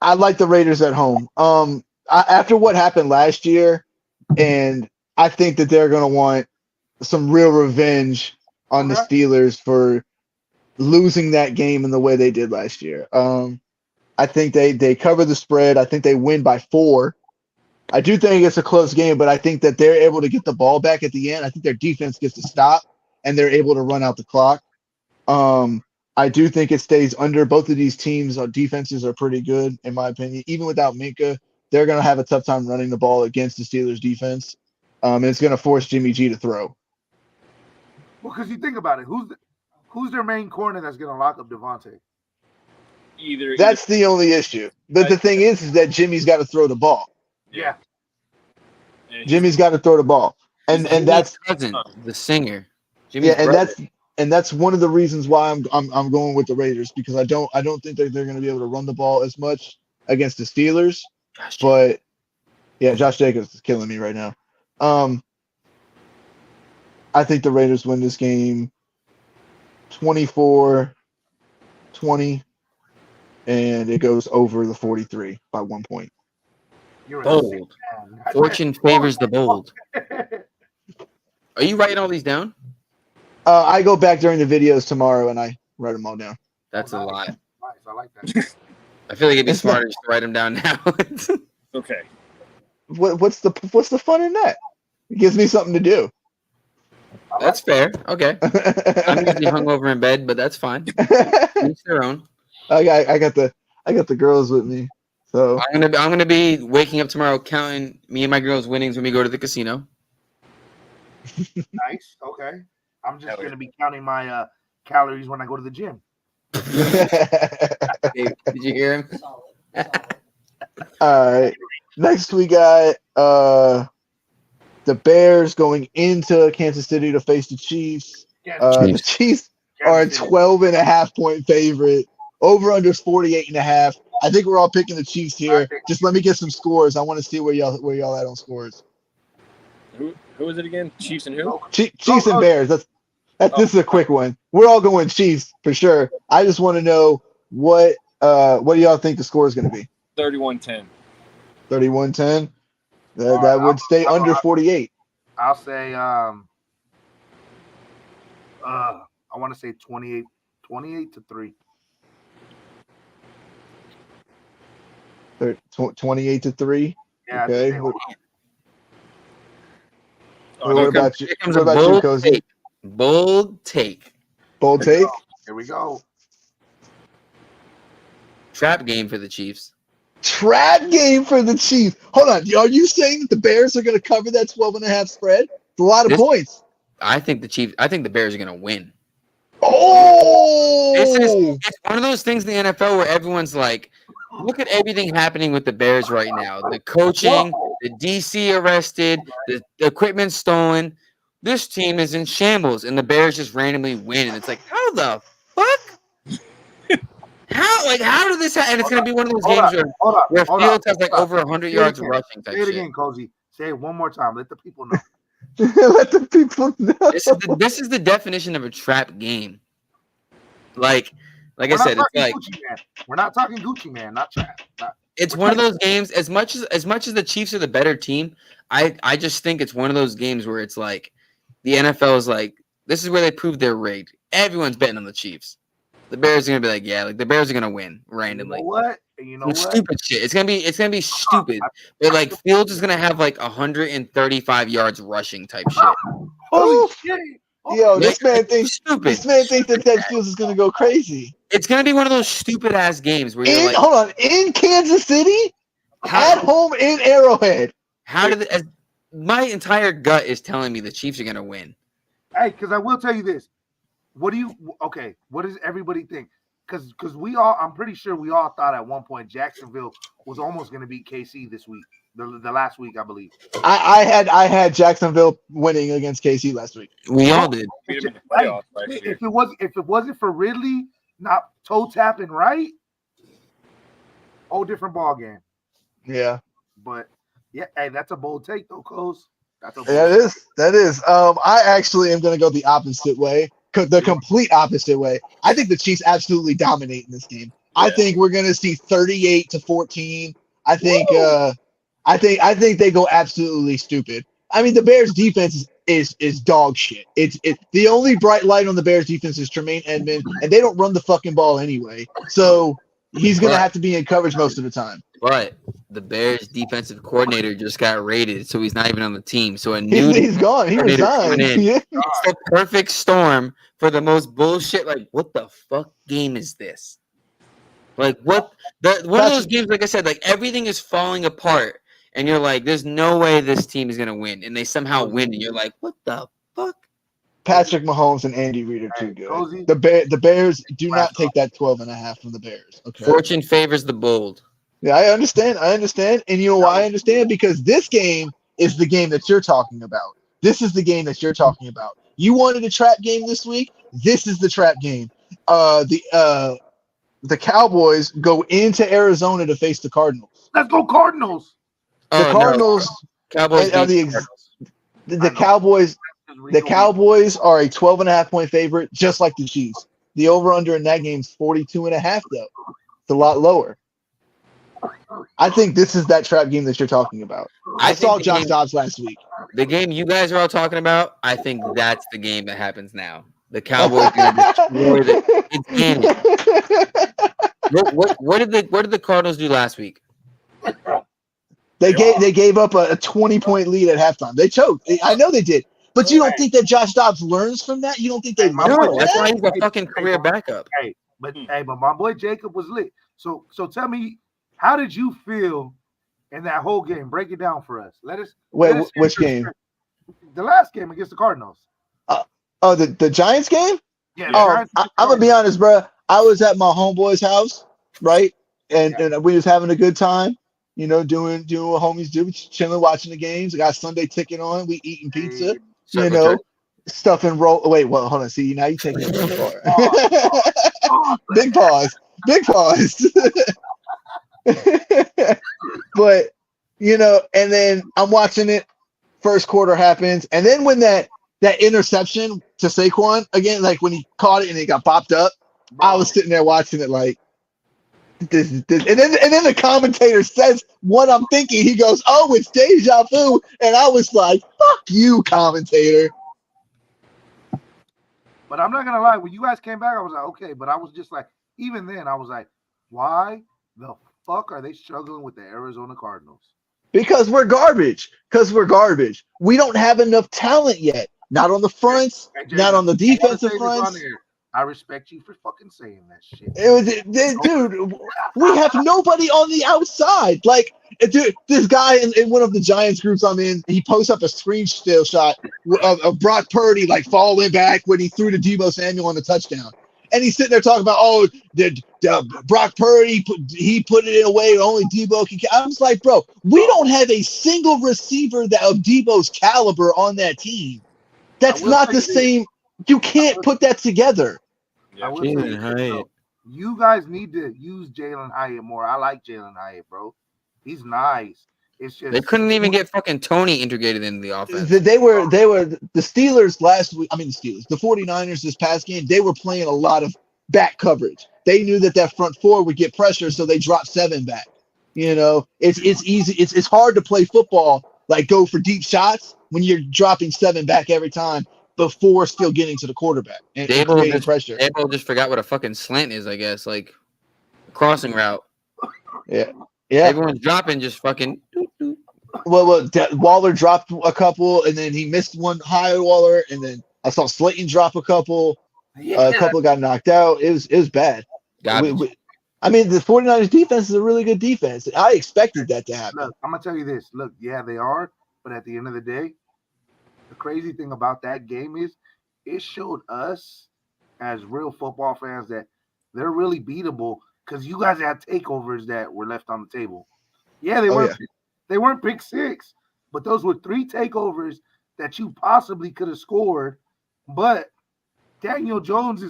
I like the Raiders at home. After what happened last year, and I think that they're going to want some real revenge on the Steelers for losing that game in the way they did last year. I think they cover the spread. I think they win by 4. I do think it's a close game, but I think that they're able to get the ball back at the end. I think their defense gets to stop, and they're able to run out the clock. I do think it stays under. Both of these teams' defenses are pretty good, in my opinion. Even without Minka, they're going to have a tough time running the ball against the Steelers' defense, and it's going to force Jimmy G to throw. Well, because you think about it, who's their main corner that's going to lock up Devontae? That's the only issue. But the thing is that Jimmy's got to throw the ball. Yeah. Jimmy's got to throw the ball, and that's cousin, the singer. Jimmy's and that's one of the reasons why I'm going with the Raiders, because I don't think that they're going to be able to run the ball as much against the Steelers. But yeah, Josh Jacobs is killing me right now. I think the Raiders win this game 24-20, and it goes over the 43 by 1 point. You're bold. Fortune favors the bold. Are you writing all these down? I go back during the videos tomorrow and I write them all down. That's a lot. Nice. I like that. I feel like it'd be smarter just to write them down now. Okay. What's the fun in that? It gives me something to do. That's fair. Okay. I'm usually hungover in bed, but that's fine. Each their own. I got the girls with me. So I'm gonna be waking up tomorrow counting me and my girls' winnings when we go to the casino. Nice. Okay. I'm just Hell going yeah. to be counting my calories when I go to the gym. Dave, did you hear him? Solid. all right. Next we got the Bears going into Kansas City to face the Chiefs. The Chiefs are a 12.5-point favorite. Over under 48.5. I think we're all picking the Chiefs here. Just let me get some scores. I want to see where y'all at on scores. Who is it again? Chiefs and who? Chiefs and Bears. This is a quick one. We're all going Chiefs for sure. I just want to know what do y'all think the score is going to be? 31-10. 31-10. That would stay under 48. I'll say I want to say 28 to 3. 28 to 3. Yeah. Okay. Oh, What about you? Here comes What a about you, bold Cozy? take. Bold take. Bold take. Here we go. Trap game for the Chiefs. Trap game for the Chiefs. Hold on. Are you saying that the Bears are going to cover that 12.5 spread? It's a lot of points. I think the Bears are gonna win. Oh, It's one of those things in the NFL where everyone's like, look at everything happening with the Bears right now. The coaching, the DC arrested, the equipment stolen. This team is in shambles, and the Bears just randomly win. And it's like, how the fuck? How did this happen? And it's going to be one of those games where Fields has like over 100 yards rushing type Say it shit. again, Cozy. Say it one more time. Let the people know. Let the people know. This is the definition of a trap game. Like I said, it's like Gucci Man. We're not talking Gucci Man, not trap. It's one of those games. As much as the Chiefs are the better team, I just think it's one of those games where it's like the NFL is like, this is where they prove they're rigged. Everyone's betting on the Chiefs. The Bears are gonna be like, yeah, like the Bears are gonna win randomly. You know what? Stupid shit. It's gonna be stupid. But like Fields is gonna have like 135 yards rushing type shit. Holy shit! Yo, this man thinks stupid. that Ted Fields is gonna go crazy. It's gonna be one of those stupid ass games where you're like, hold on, in Kansas City, at home in Arrowhead. How did my entire gut is telling me the Chiefs are gonna win? Hey, because I will tell you this. What does everybody think? Because I'm pretty sure we all thought at one point Jacksonville was almost going to beat KC this week, the last week, I believe. I had Jacksonville winning against KC last week. We all did. Beat them in the playoffs last year. If it wasn't for Ridley not toe tapping right, whole different ball game. Yeah. But yeah, hey, that's a bold take though, Coz. That is. I actually am going to go the opposite way. The complete opposite way. I think the Chiefs absolutely dominate in this game. Yeah. I think we're going to see 38-14. I think they go absolutely stupid. I mean, the Bears defense is dog shit. It's the only bright light on the Bears defense is Tremaine Edmonds, and they don't run the fucking ball anyway. So he's going to have to be in coverage most of the time. But the Bears defensive coordinator just got raided, so he's not even on the team. So he's gone. He resigned. Yeah. It's the perfect storm for the most bullshit. Like, what the fuck game is this? Like, one of those games, like I said, like everything is falling apart, and you're like, there's no way this team is gonna win, and they somehow win, and you're like, what the fuck? Patrick Mahomes and Andy Reid are too good. The Bears do not take that 12.5 from the Bears. Okay. Fortune favors the bold. Yeah, I understand. And you know why I understand? Because this game is the game that you're talking about. This is the game that you're talking about. You wanted a trap game this week? This is the trap game. The Cowboys go into Arizona to face the Cardinals. Let's go Cardinals. The Cardinals Cowboys are the Cowboys. The Cowboys are a 12.5-point favorite, just like the Chiefs. The over/under in that game is 42.5, though. It's a lot lower. I think this is that trap game that you're talking about. I saw Josh Dobbs last week. The game you guys are all talking about, I think that's the game that happens now. The Cowboys are going to destroy What did the Cardinals do last week? They gave up a 20-point lead at halftime. They choked. I know they did. But you don't think that Josh Dobbs learns from that? You don't think they Hey, my learn boy from that's that? why he's a fucking career backup. But my boy Jacob was lit. So tell me, how did you feel in that whole game? Break it down for us. Let us. Wait, let us which game? The last game against the Cardinals. Oh, the Giants game? Yeah. Oh, Giants I'm gonna be honest, bro. I was at my homeboy's house, right? And we was having a good time, doing what homies do, chilling, watching the games. I got Sunday ticket on. We eating pizza, Circle jerk. stuff and roll. Wait, well, hold on. See, now you taking it too far. Oh, Big pause. Big pause. But and then I'm watching it. First quarter happens, and then when that interception to Saquon again, like when he caught it and it got popped up, bro. I was sitting there watching it like this, and then the commentator says what I'm thinking. He goes, "Oh, it's deja vu," and I was like, "Fuck you, commentator." But I'm not gonna lie, when you guys came back, I was like, okay. But I was just like, even then, I was like, why the fuck are they struggling with the Arizona Cardinals? Because we're garbage. We don't have enough talent yet. Not on the fronts, Hey, not on the defensive on fronts. there. I respect you for fucking saying that shit. It was, dude. We have nobody on the outside. Like, dude, this guy in one of the Giants groups I'm in, he posts up a screenshot shot of Brock Purdy like falling back when he threw to Deebo Samuel on the touchdown, and he's sitting there talking about, oh, Brock Purdy he put it away. Only Deebo can. I was like, bro, we don't have a single receiver that of Deebo's caliber on that team. That's not the same. You can't put that together. I will say this, you guys need to use Jalen Hyatt more. I like Jalen Hyatt, bro. He's nice. It's just They couldn't even get fucking Tony integrated in the offense. They were the Steelers last week. I mean the 49ers this past game, they were playing a lot of back coverage. They knew that front four would get pressure, so they dropped 7 back. It's easy. It's hard to play football, like go for deep shots when you're dropping 7 back every time before still getting to the quarterback and creating pressure. Dabo just forgot what a fucking slant is, I guess, like a crossing route. Yeah. Everyone's dropping just fucking. Well, Waller dropped a couple, and then he missed one high Waller, and then I saw Slayton drop a couple. A couple got knocked out. It was bad. I mean, the 49ers defense is a really good defense. I expected that to happen. Look, I'm gonna tell you this. Look, yeah, they are, but at the end of the day, the crazy thing about that game is it showed us as real football fans that they're really beatable because you guys had takeovers that were left on the table. Yeah, they weren't pick six, but those were 3 takeovers that you possibly could have scored. But Daniel Jones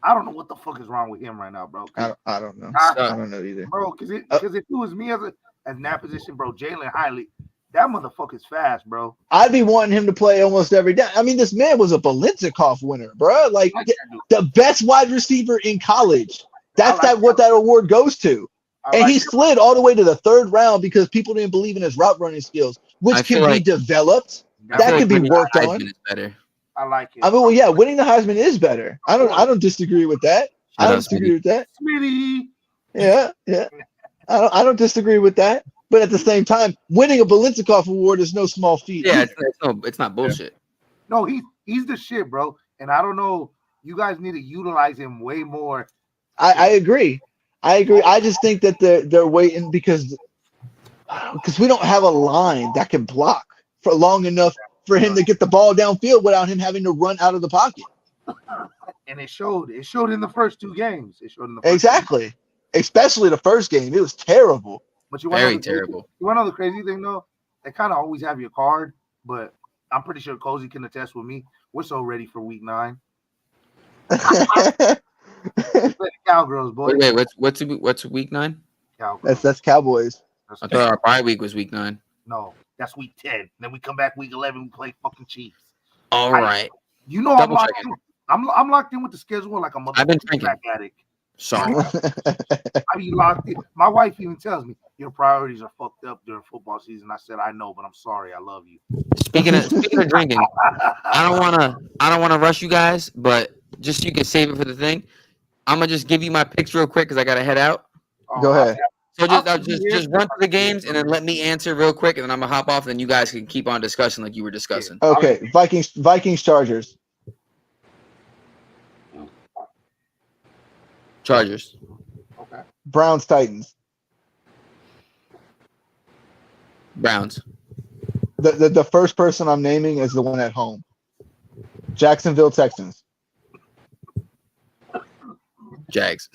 I don't know what the fuck is wrong with him right now, bro. I don't know. I don't know either. Bro, because if it was me as in that position, bro, Jalen Hyatt, that motherfucker's fast, bro. I'd be wanting him to play almost every day. I mean, this man was a Balintikoff winner, bro. Like the best wide receiver in college. That's what that award goes to. And he slid all the way to the 3rd round because people didn't believe in his route running skills, which can be developed. That can be worked on. I like it. I mean, well, yeah, winning the Heisman is better. I don't disagree with that. I don't disagree with that. Smitty. Yeah. I don't disagree with that. But at the same time, winning a Balintikoff award is no small feat. Yeah, it's not bullshit. No, he's the shit, bro. And I don't know. You guys need to utilize him way more. I agree. I just think that they're waiting because we don't have a line that can block for long enough for him to get the ball downfield without him having to run out of the pocket. And it showed. It showed in the first 2 games. Exactly. Especially the first game. It was terrible. But very terrible. You want to know the crazy thing though? They kind of always have your card, but I'm pretty sure Cozy can attest with me. We're so ready for week 9. Cowgirls, boy. Wait, what's week 9? Cowgirls. That's Cowboys. I thought our bye week was week 9. No, that's week 10. Then we come back week 11. We play fucking Chiefs. All right. You know I'm locked in. I'm locked in with the schedule like a motherfucking I've been drinking. addict. Sorry. I be locked in. My wife even tells me your priorities are fucked up during football season. I said, I know, but I'm sorry. I love you. Speaking of drinking, I don't wanna rush you guys, but just so you can save it for the thing, I'm gonna just give you my picks real quick because I gotta head out. Go ahead. So I'll just see just it. run through the games and then let me answer real quick, and then I'm gonna hop off, and then you guys can keep on discussing like you were discussing. Okay, Vikings, Chargers, Chargers, Okay. Browns, Titans. Browns, The first person I'm naming is the one at home. Jacksonville, Texans. Jags,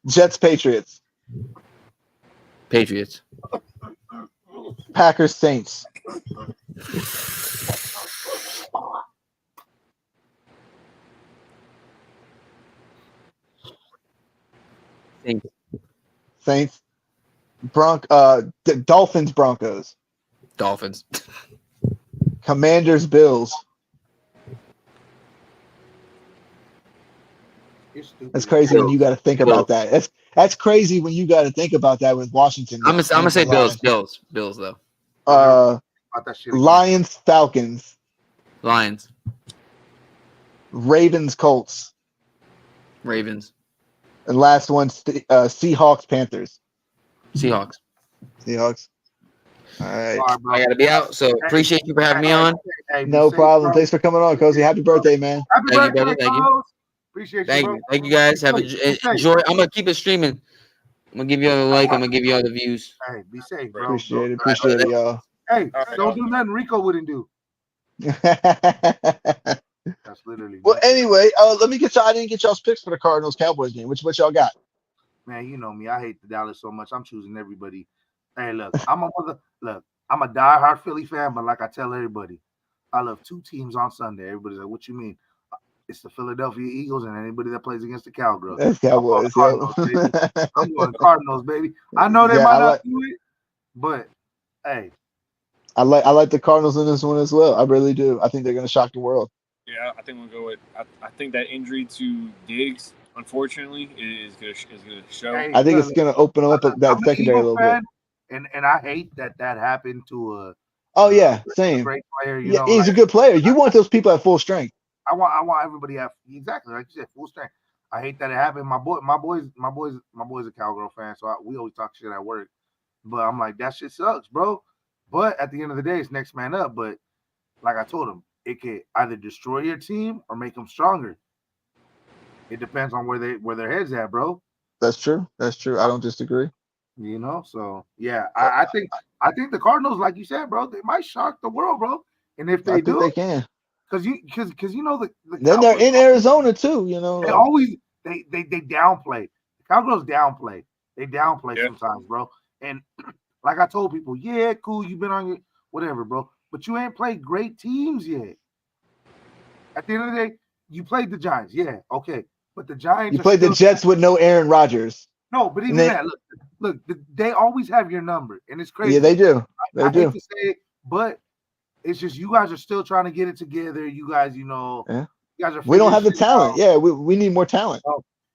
Jets, Patriots. Patriots, Packers, Saints. Saints, Saints. Dolphins, Broncos. Dolphins, Commanders, Bills. You're stupid. That's crazy when you got to think about that. That's crazy when you got to think about that with Washington. I'm gonna say Line. Bills though. About that shit again. Lions, Falcons. Lions, Ravens, Colts. Ravens, And last one, Seahawks, Panthers. Seahawks. Seahawks. All right. All right, bro. I gotta be out, so appreciate you for having me on. Hey, be No safe, problem. bro. Thanks for coming on, Cozy. Happy birthday, man. Happy Thank you, birthday, brother. Thank you. Carlos. Appreciate Thank bro. you, thank you guys. Have Be safe. enjoy. I'm gonna keep it streaming. I'm gonna give you all the like. I'm gonna give you all the views. Hey, be safe, bro. Appreciate it, y'all. Hey, All right, don't do nothing Rico wouldn't do. Well, That's literally. anyway, let me get y'all. I didn't get y'all's picks for the Cardinals Cowboys game. What y'all got? Man, you know me. I hate the Dallas so much. I'm choosing everybody. Hey, look, I'm a diehard Philly fan, but like I tell everybody, I love two teams on Sunday. Everybody's like, "What you mean?" It's the Philadelphia Eagles and anybody that plays against the Cowgirls. That's Cowboys. I'm going Cardinals, baby. I know they might not do it, but hey, I like the Cardinals in this one as well. I really do. I think they're going to shock the world. Yeah, I think we'll go with. I think that injury to Diggs, unfortunately, is gonna show. Hey, I think it's going to open up that I'm an secondary a Eagle little bit. fan, and I hate that happened to a Oh yeah, a same. great player. You Yeah, know, he's a good player. You want those people at full strength. I want everybody to have exactly like you said, full strength. I hate that it happened. My boy's a Cowgirl fan, so we always talk shit at work. But I'm like, that shit sucks, bro. But at the end of the day, it's next man up. But like I told him, it could either destroy your team or make them stronger. It depends on where their heads at, bro. That's true. That's true. I don't disagree. You know, so yeah, I think the Cardinals, like you said, bro, they might shock the world, bro. And if I they think do, they can. because you know the Then they're in Arizona too. You know, they always they downplay. The Cowgirls downplay. They downplay sometimes, bro. And like I told people, yeah, cool, you've been on your whatever, bro, but you ain't played great teams yet. At the end of the day, you played the Giants, yeah, okay, but the Giants. You played the Jets with no Aaron Rodgers. No, but even that, look, they always have your number, and it's crazy. Yeah, they do. They I do. hate to say it, but it's just you guys are still trying to get it together. You guys, you know, Yeah. you guys are. We don't have the figuring shit talent. out. Yeah, we need more talent.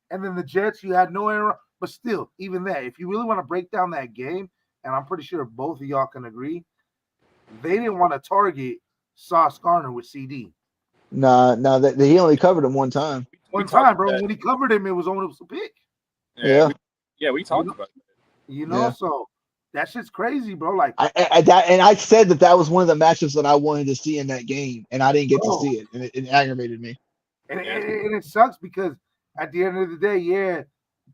And then the Jets, you had no error, but still, even that, if you really want to break down that game, and I'm pretty sure both of y'all can agree, they didn't want to target Sauce Gardner with CD. Nah, he only covered him one time. One time, bro. When he covered him, it was almost a pick. Yeah. We talked about it. You know, so that shit's crazy, bro. Like I said that was one of the matchups that I wanted to see in that game, and I didn't get to see it, and it aggravated me. And it sucks because at the end of the day, yeah,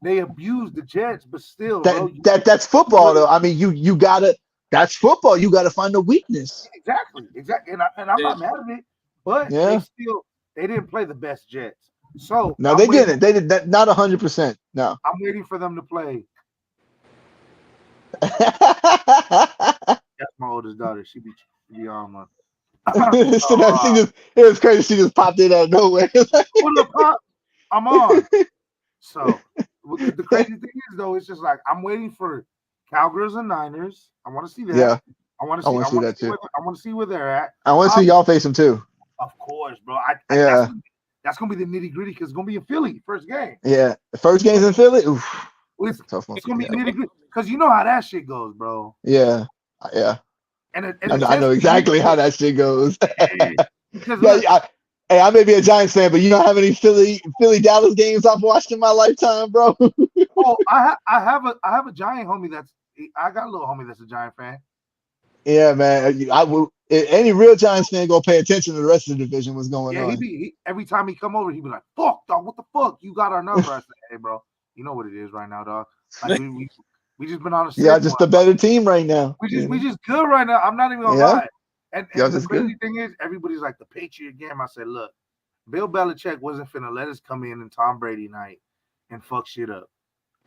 they abused the Jets, but still, bro, that's football, though. I mean, you gotta. That's football. You gotta find a weakness. Exactly. And I'm not mad at it, but they didn't play the best Jets. So no, they didn't. They did that. Not 100%. No. I'm waiting for them to play. That's my oldest daughter. She be on one. It was crazy. She just popped in out of nowhere. What up, Pop? I'm on. So the crazy thing is, though, it's just like I'm waiting for Cowgirls and Niners. I want to see that. Yeah. I want to see that too. I want to see where they're at. I want to see y'all face them too. Of course, bro. That's gonna be the nitty gritty because it's gonna be in Philly first game. Yeah, the first game's in Philly. Oof. It's gonna be nitty gritty because you know how that shit goes, bro. Yeah. And I know exactly how that shit goes. Hey, I may be a Giants fan, but you don't have any Philly Dallas games I've watched in my lifetime, bro. Oh, I have a Giant homie I got a little homie that's a Giant fan. Yeah, man. I would any real Giants fan go pay attention to the rest of the division. What's going Yeah, on? every time he come over, he be like, "Fuck, dog, what the fuck? You got our number?" I said, "Hey, bro, you know what it is right now, dog. Like we just been on a sick Yeah, just one. a better team right now. We just good right now. I'm not even gonna Yeah. lie. And Y'all the just crazy thing is, everybody's like the Patriot game. I said, look, Bill Belichick wasn't finna let us come in Tom Brady night and fuck shit up.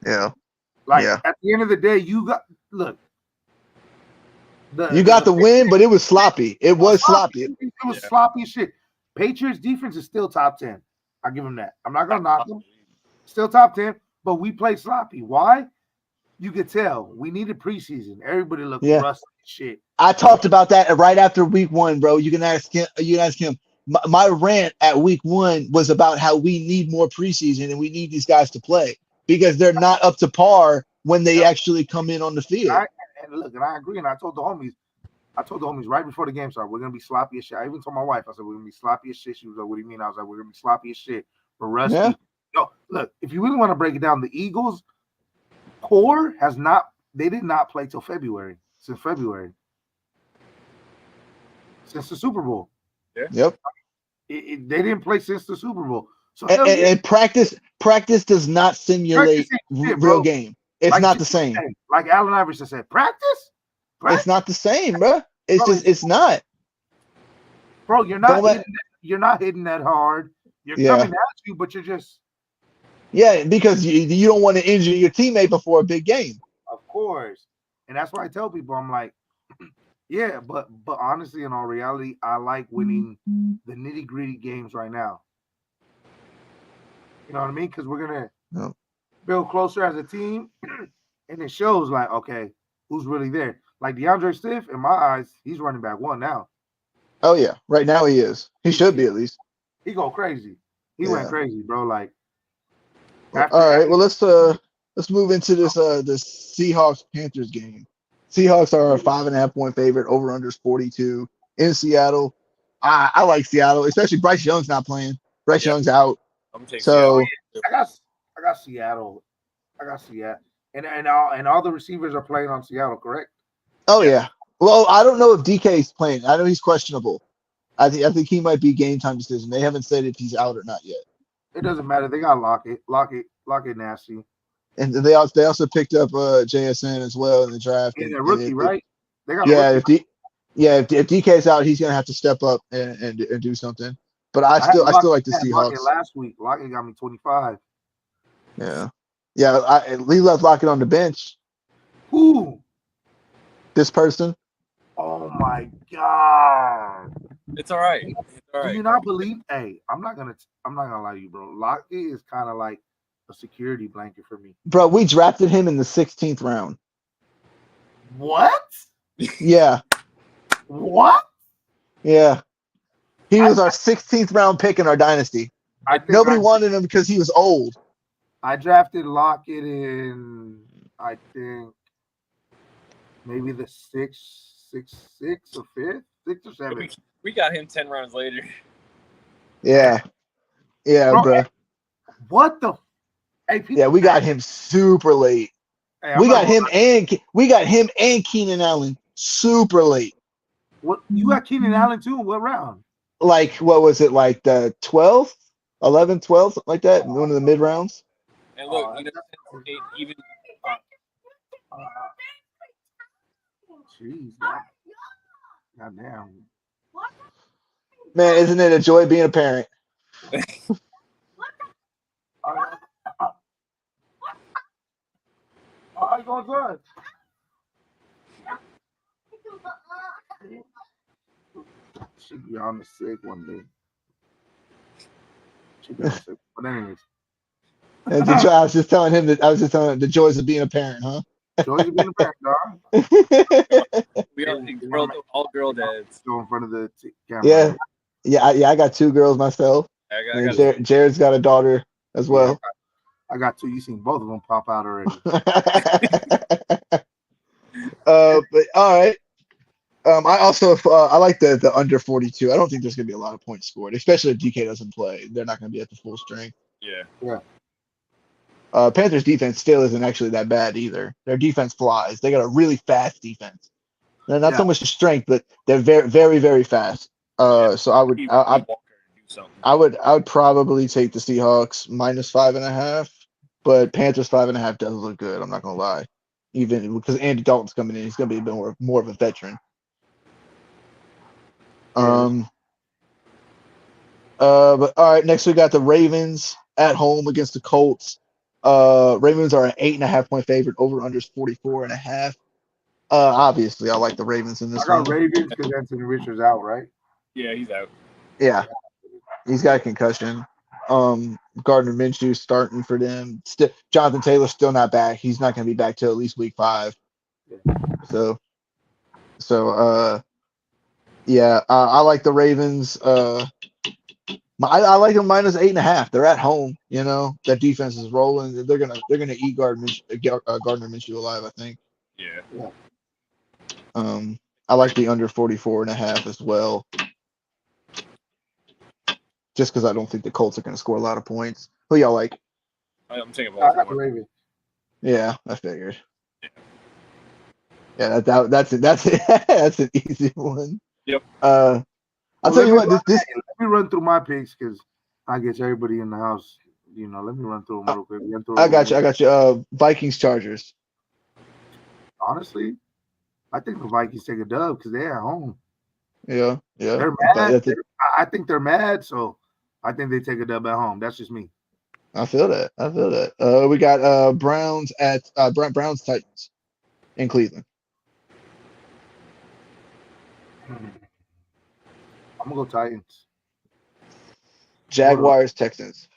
Yeah. Like Yeah. at the end of the day, you got You got the win, but it was sloppy. It was sloppy. It was sloppy as shit. Patriots defense is still top 10. I give them that. I'm not gonna knock them. Still top 10, but we played sloppy. Why? You could tell we needed preseason. Everybody looked rusty as shit. I talked about that right after week 1, bro. You can ask him. My rant at week 1 was about how we need more preseason and we need these guys to play because they're not up to par when they actually come in on the field. And I agree. And I told the homies right before the game started, we're gonna be sloppy as shit. I even told my wife, I said, we're gonna be sloppy as shit. She was like, what do you mean? I was like, we're gonna be sloppy as shit. We're rusty. Yeah. No, look, if you really want to break it down, the Eagles core they did not play till February. Since the Super Bowl. Yeah. Yep. They didn't play since the Super Bowl. So and practice does not simulate real game. It's like, not the same. Like Allen Iverson said, practice? It's not the same, bro. It's not. Bro, you're not hitting that hard. You're coming at you, but you're just. Yeah, because you don't want to injure your teammate before a big game. Of course. And that's why I tell people, I'm like, yeah, but honestly, in all reality, I like winning the nitty-gritty games right now. You know what I mean? Because we're going to build closer as a team, and it shows like, okay, who's really there? Like DeAndre Swift, in my eyes, he's running back 1 now. Oh, yeah. Right now he is. He should be at least. He go crazy. He went crazy, bro. Like, all right. Well, let's move into this Seahawks-Panthers game. Seahawks are a 5.5 point favorite. Over under 42 in Seattle. I like Seattle, especially Bryce Young's not playing. Bryce Young's out. So I got Seattle. And all the receivers are playing on Seattle, correct? Oh yeah. Well, I don't know if DK's playing. I know he's questionable. I think he might be game time decision. They haven't said if he's out or not yet. It doesn't matter. They got Lockett nasty. And they also picked up JSN as well in the draft. And a rookie, right? They got if DK's out, he's gonna have to step up and do something. But I still like the Seahawks. Last week, Lockett got me 25. Yeah. Lee left Lockett on the bench. Who? This person. Oh my god. It's all right. Do you not believe? Hey, I'm not gonna lie to you, bro. Lockett is kind of like a security blanket for me. Bro, we drafted him in the 16th round. What? Yeah. What? Yeah. He was our 16th round pick in our dynasty. Nobody wanted him because he was old. I drafted Lockett in, I think, maybe the 6th or 5th, 6th or 7th. We got him 10 rounds later. Yeah. Yeah, bro. What the? Hey, we got him super late. Hey, we got him and Keenan Allen super late. What, you got Keenan Allen too? What round? Like, what was it, like the 12th, 11th, 12th, something like that? One of the mid rounds. And look, even. Jeez, goddamn. Man, isn't it a joy being a parent? How you going to Should be on the sick one day. Should be on the sick. But anyways. I was just telling him the joys of being a parent, huh? Joys of being a parent, dog. We are all girl dads. Go in front of the camera. Yeah. I got 2 girls myself. Jared's got a daughter as well. I got 2. You seen both of them pop out already. But all right. I also I like the under 42. I don't think there's gonna be a lot of points scored, especially if DK doesn't play. They're not gonna be at the full strength. Yeah. Panthers defense still isn't actually that bad either. Their defense flies. They got a really fast defense. They're not so much the strength, but they're very, very, very fast. So I would, Need I Walker to do something. I would probably take the Seahawks minus 5.5, but Panthers 5.5 does look good. I'm not gonna lie, even because Andy Dalton's coming in, he's gonna be a bit more of a veteran. But all right, next we got the Ravens at home against the Colts. Ravens are an 8.5 point favorite. Over under is 44.5. Obviously, I like the Ravens in I this got one. Ravens because Anthony Richards out, right? Yeah, he's out. Yeah, he's got a concussion. Gardner Minshew starting for them. Jonathan Taylor's still not back. He's not going to be back till at least week 5. So, yeah, I like the Ravens. I like them minus 8.5. They're at home. You know that defense is rolling. They're gonna eat Gardner Minshew alive. I think. Yeah. I like the under 44.5 as well. Just because I don't think the Colts are going to score a lot of points. Who y'all like? I'm taking I got the Baltimore. Ravens. Yeah, I figured. Yeah, that's it. That's it. That's an easy one. Yep. I'll tell you what. This Let me run through my picks because I guess everybody in the house, you know. Let me run through them real quick. I got you. Vikings Chargers. Honestly, I think the Vikings take a dub because they're at home. Yeah. They're mad. I think they're mad, so I think they take a dub at home. That's just me. I feel that. We got Browns at Browns Titans in Cleveland. I'm gonna go Titans. Jaguars Texans.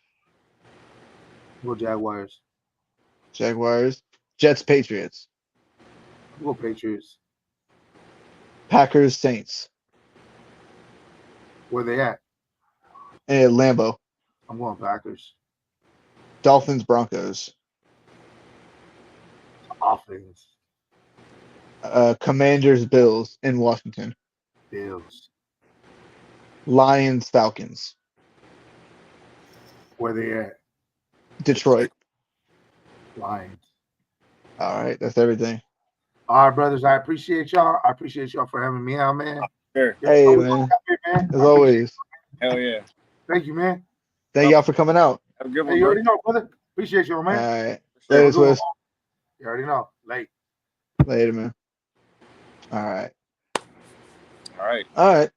Go Jaguars. Jaguars. Jets Patriots. Go Patriots. Packers Saints. Where they at? And Lambeau. I'm going Packers. Dolphins Broncos. Offense. Commanders Bills in Washington. Bills. Lions Falcons. Where they at? Detroit. Lions. All right, that's everything. All right, brothers. I appreciate y'all. I appreciate y'all for having me out, man. Sure. Hey, man. As always. Hell yeah. Thank you, man. Thank y'all for coming out. Have a good Hey, one, you bro. already know, brother. Appreciate you, man. All right. Sure. Later, Swiss. You already know. Late. Later, man. All right. All right.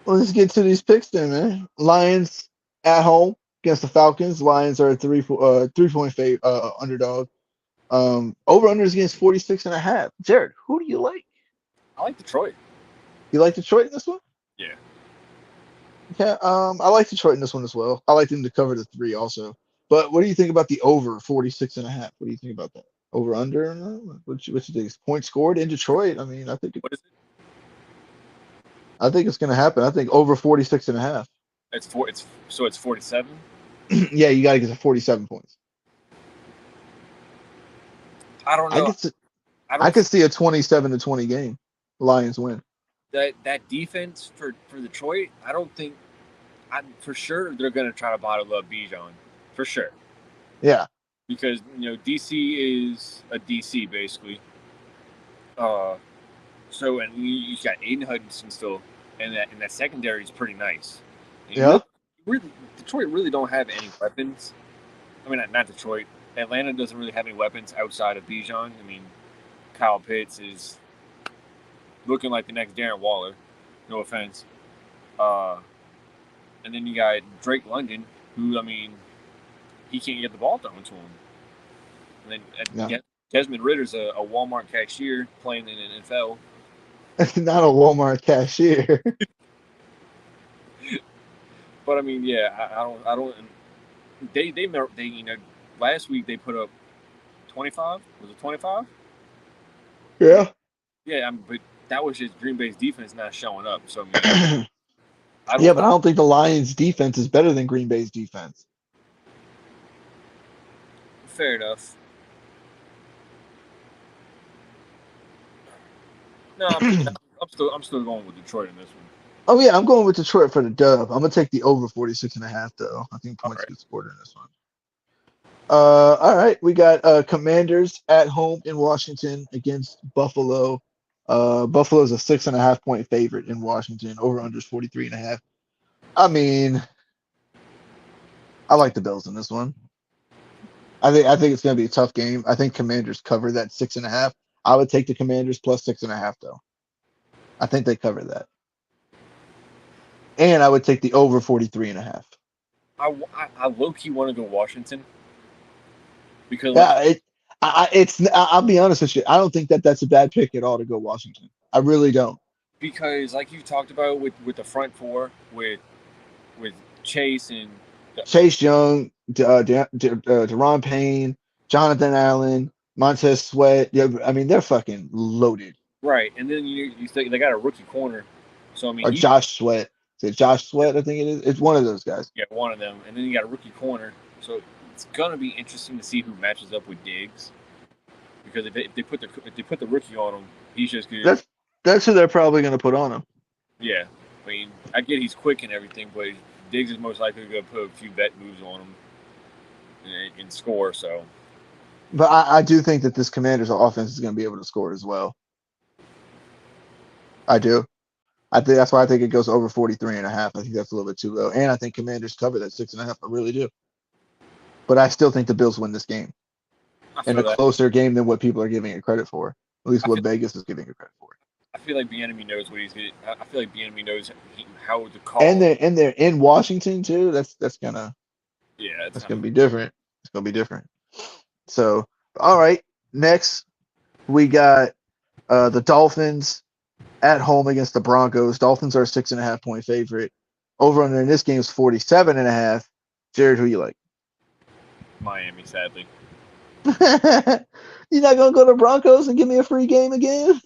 Well, let's get to these picks then, man. Lions at home against the Falcons. Lions are a 3-point underdog. Over under is against 46.5. Jared, who do you like? I like Detroit. You like Detroit in this one? Yeah. Yeah. I like Detroit in this one as well. I like them to cover the 3 also. But what do you think about the over 46.5? What do you think about that? Over under? What you think? Points scored in Detroit? I mean, What is it? I think it's going to happen. I think over 46.5. It's 47. Yeah, you got to get to 47 points. I don't know. I could see a 27-20 game. Lions win. That defense for Detroit, I don't think. For sure they're going to try to bottle up Bijan. For sure. Yeah. Because DC is a DC basically. So and you got Aiden Hutchinson still, and that secondary is pretty nice. And Detroit really don't have any weapons. I mean, not Detroit. Atlanta doesn't really have any weapons outside of Bijan. I mean, Kyle Pitts is looking like the next Darren Waller. No offense. And then you got Drake London, who, I mean, he can't get the ball thrown to him. And then Desmond Ritter's a Walmart cashier playing in the NFL. Not a Walmart cashier. But I mean, yeah, I don't. They last week they put up 25. Was it 25? Yeah. Yeah, but that was just Green Bay's defense not showing up. So I mean, but I don't think the Lions' defense is better than Green Bay's defense. Fair enough. No, I'm I'm still going with Detroit in this one. Oh yeah, I'm going with Detroit for the dub. I'm gonna take the over 46.5 though. I think All points right. get scored in this one. All right, we got Commanders at home in Washington against Buffalo. Buffalo's a 6.5 point favorite in Washington. Over under 43.5. I mean, I like the Bills in this one. I think it's gonna be a tough game. I think Commanders cover that 6.5. I would take the Commanders plus 6.5 though. I think they cover that. And I would take the over 43.5. I low key want to go Washington because Yeah, I'll be honest with you. I don't think that that's a bad pick at all to go Washington. I really don't. like you talked about with the front four with Chase and Chase Young, Deron Payne, Jonathan Allen, Montez Sweat. Yeah, I mean they're fucking loaded. right, and then you think they got a rookie corner, so I mean Or Josh Sweat. Is it Josh Sweat? I think it is. It's one of those guys. yeah, one of them, and then you got a rookie corner, so it's gonna be interesting to see who matches up with Diggs because if they put the rookie on him, he's just good. That's who they're probably going to put on him. Yeah, I mean I get he's quick and everything, but Diggs is most likely going to put a few vet moves on him and score. So, But I do think that this Commanders offense is going to be able to score as well. I do. I think that's why I think it goes over 43.5. I think that's a little bit too low. And I think Commanders cover that 6.5. I really do. But I still think the Bills win this game in a closer game than what people are giving it credit for. At least what Vegas is giving it credit for. I feel like the enemy knows what he's getting. I feel like the enemy knows how to call. And they're in Washington too. That's gonna be different. It's gonna be different. So all right, next we got the Dolphins at home against the Broncos. Dolphins are a 6.5 point favorite. Over under in this game is 47.5. Jared, who you like? Miami, sadly. You're not gonna go to Broncos and give me a free game again?